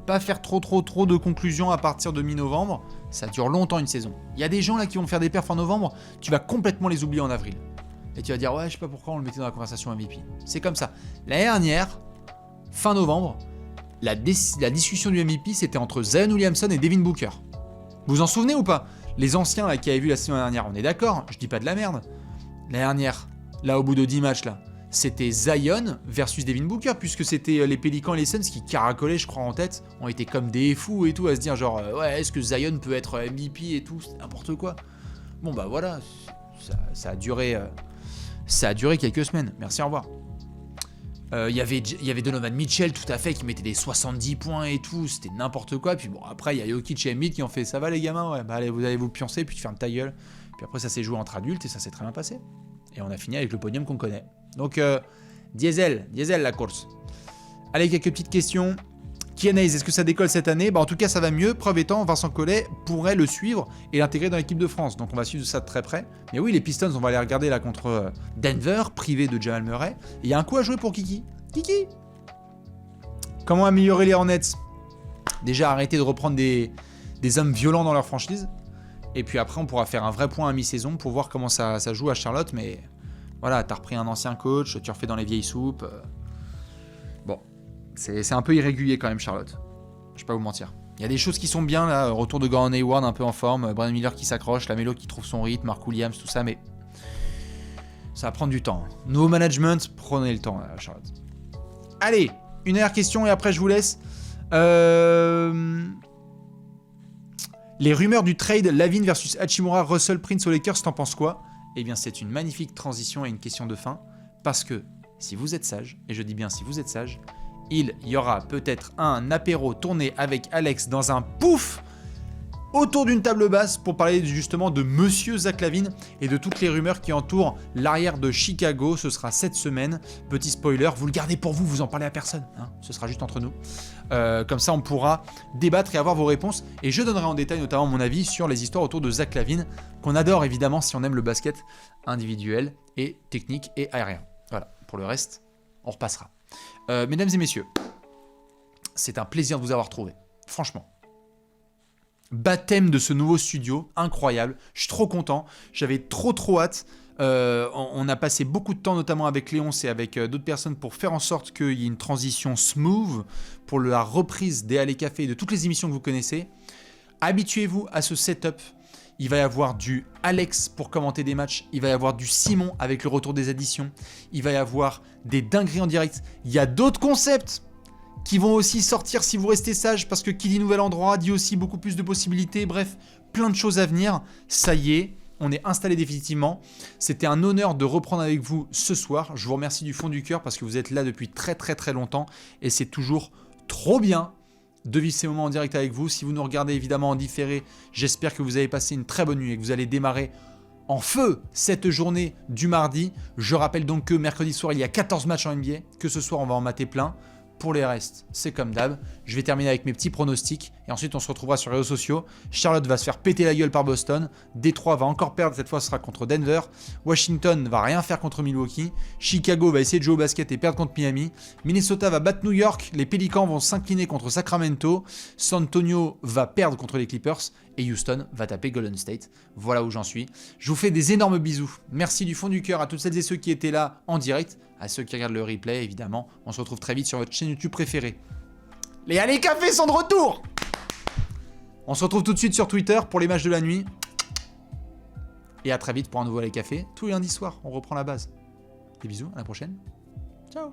Pas faire trop de conclusions à partir de mi-novembre, ça dure longtemps une saison. Il y a des gens là qui vont faire des perfs en novembre, tu vas complètement les oublier en avril. Et tu vas dire ouais, je sais pas pourquoi on le mettait dans la conversation MVP. C'est comme ça. L'année dernière, fin novembre, la discussion du MVP c'était entre Zion Williamson et Devin Booker. Vous vous en souvenez ou pas? Les anciens là qui avaient vu la saison dernière, on est d'accord, je dis pas de la merde. L'année dernière, là au bout de 10 matchs là, c'était Zion versus Devin Booker, puisque c'était les Pélicans et les Suns qui caracolaient, je crois, en tête, ont été comme des fous et tout, à se dire genre, ouais, est-ce que Zion peut être MVP et tout, c'est n'importe quoi. Bon bah voilà, ça a duré quelques semaines, merci, au revoir. Il y avait Donovan Mitchell, tout à fait, qui mettait des 70 points et tout, c'était n'importe quoi, puis bon, après, il y a Jokic et Embiid qui ont fait, ça va les gamins, ouais, bah allez, vous allez vous pioncer, puis tu fermes ta gueule, puis après ça s'est joué entre adultes et ça s'est très bien passé. Et on a fini avec le podium qu'on connaît. Donc, diesel la course. Allez, quelques petites questions. Qui analyse? Est-ce que ça décolle cette année? Bah, en tout cas, ça va mieux. Preuve étant, Vincent Collet pourrait le suivre et l'intégrer dans l'équipe de France. Donc, on va suivre ça de très près. Mais oui, les Pistons, on va aller regarder là contre Denver, privé de Jamal Murray. Et il y a un coup à jouer pour Kiki. Kiki! Comment améliorer les Hornets? Déjà, arrêter de reprendre des hommes violents dans leur franchise. Et puis après, on pourra faire un vrai point à mi-saison pour voir comment ça joue à Charlotte. Mais voilà, t'as repris un ancien coach, tu refais dans les vieilles soupes. Bon, c'est un peu irrégulier quand même, Charlotte. Je vais pas vous mentir. Il y a des choses qui sont bien, là. Retour de Gordon Hayward un peu en forme. Brandon Miller qui s'accroche, Lamelo qui trouve son rythme, Mark Williams, tout ça. Mais ça va prendre du temps. Nouveau management, prenez le temps, là, Charlotte. Allez, une dernière question et après je vous laisse. Les rumeurs du trade Lavine versus Hachimura, Russell, Prince aux Lakers, t'en penses quoi? Eh bien, c'est une magnifique transition et une question de fin. Parce que, si vous êtes sage, et je dis bien si vous êtes sage, il y aura peut-être un apéro tourné avec Alex dans un pouf autour d'une table basse pour parler justement de Monsieur Zach Lavine et de toutes les rumeurs qui entourent l'arrière de Chicago. Ce sera cette semaine. Petit spoiler, vous le gardez pour vous, vous en parlez à personne. Hein, ce sera juste entre nous. Comme ça, on pourra débattre et avoir vos réponses. Et je donnerai en détail notamment mon avis sur les histoires autour de Zach Lavine, qu'on adore évidemment si on aime le basket individuel et technique et aérien. Voilà, pour le reste, on repassera. Mesdames et messieurs, c'est un plaisir de vous avoir trouvé. Franchement. Baptême de ce nouveau studio, incroyable. Je suis trop content. J'avais trop hâte. On a passé beaucoup de temps, notamment avec Léonce et avec d'autres personnes, pour faire en sorte qu'il y ait une transition smooth pour la reprise des Allées Café et de toutes les émissions que vous connaissez. Habituez-vous à ce setup. Il va y avoir du Alex pour commenter des matchs. Il va y avoir du Simon avec le retour des additions. Il va y avoir des dingueries en direct. Il y a d'autres concepts. qui vont aussi sortir si vous restez sage, parce que qui dit nouvel endroit dit aussi beaucoup plus de possibilités. Bref, plein de choses à venir. Ça y est, on est installé définitivement. C'était un honneur de reprendre avec vous ce soir. Je vous remercie du fond du cœur parce que vous êtes là depuis très très très longtemps et c'est toujours trop bien de vivre ces moments en direct avec vous. Si vous nous regardez évidemment en différé, j'espère que vous avez passé une très bonne nuit et que vous allez démarrer en feu cette journée du mardi. Je rappelle donc que mercredi soir, il y a 14 matchs en NBA, que ce soir on va en mater plein. Pour les restes, c'est comme d'hab. Je vais terminer avec mes petits pronostics et ensuite on se retrouvera sur les réseaux sociaux. Charlotte va se faire péter la gueule par Boston. Détroit va encore perdre, cette fois ce sera contre Denver. Washington va rien faire contre Milwaukee. Chicago va essayer de jouer au basket et perdre contre Miami. Minnesota va battre New York. Les Pelicans vont s'incliner contre Sacramento. San Antonio va perdre contre les Clippers. Et Houston va taper Golden State. Voilà où j'en suis. Je vous fais des énormes bisous. Merci du fond du cœur à toutes celles et ceux qui étaient là en direct. À ceux qui regardent le replay, évidemment. On se retrouve très vite sur votre chaîne YouTube préférée. Les Allez Cafés sont de retour! On se retrouve tout de suite sur Twitter pour les matchs de la nuit. Et à très vite pour un nouveau Allez Café. Tous les lundis soirs, on reprend la base. Des bisous, à la prochaine. Ciao!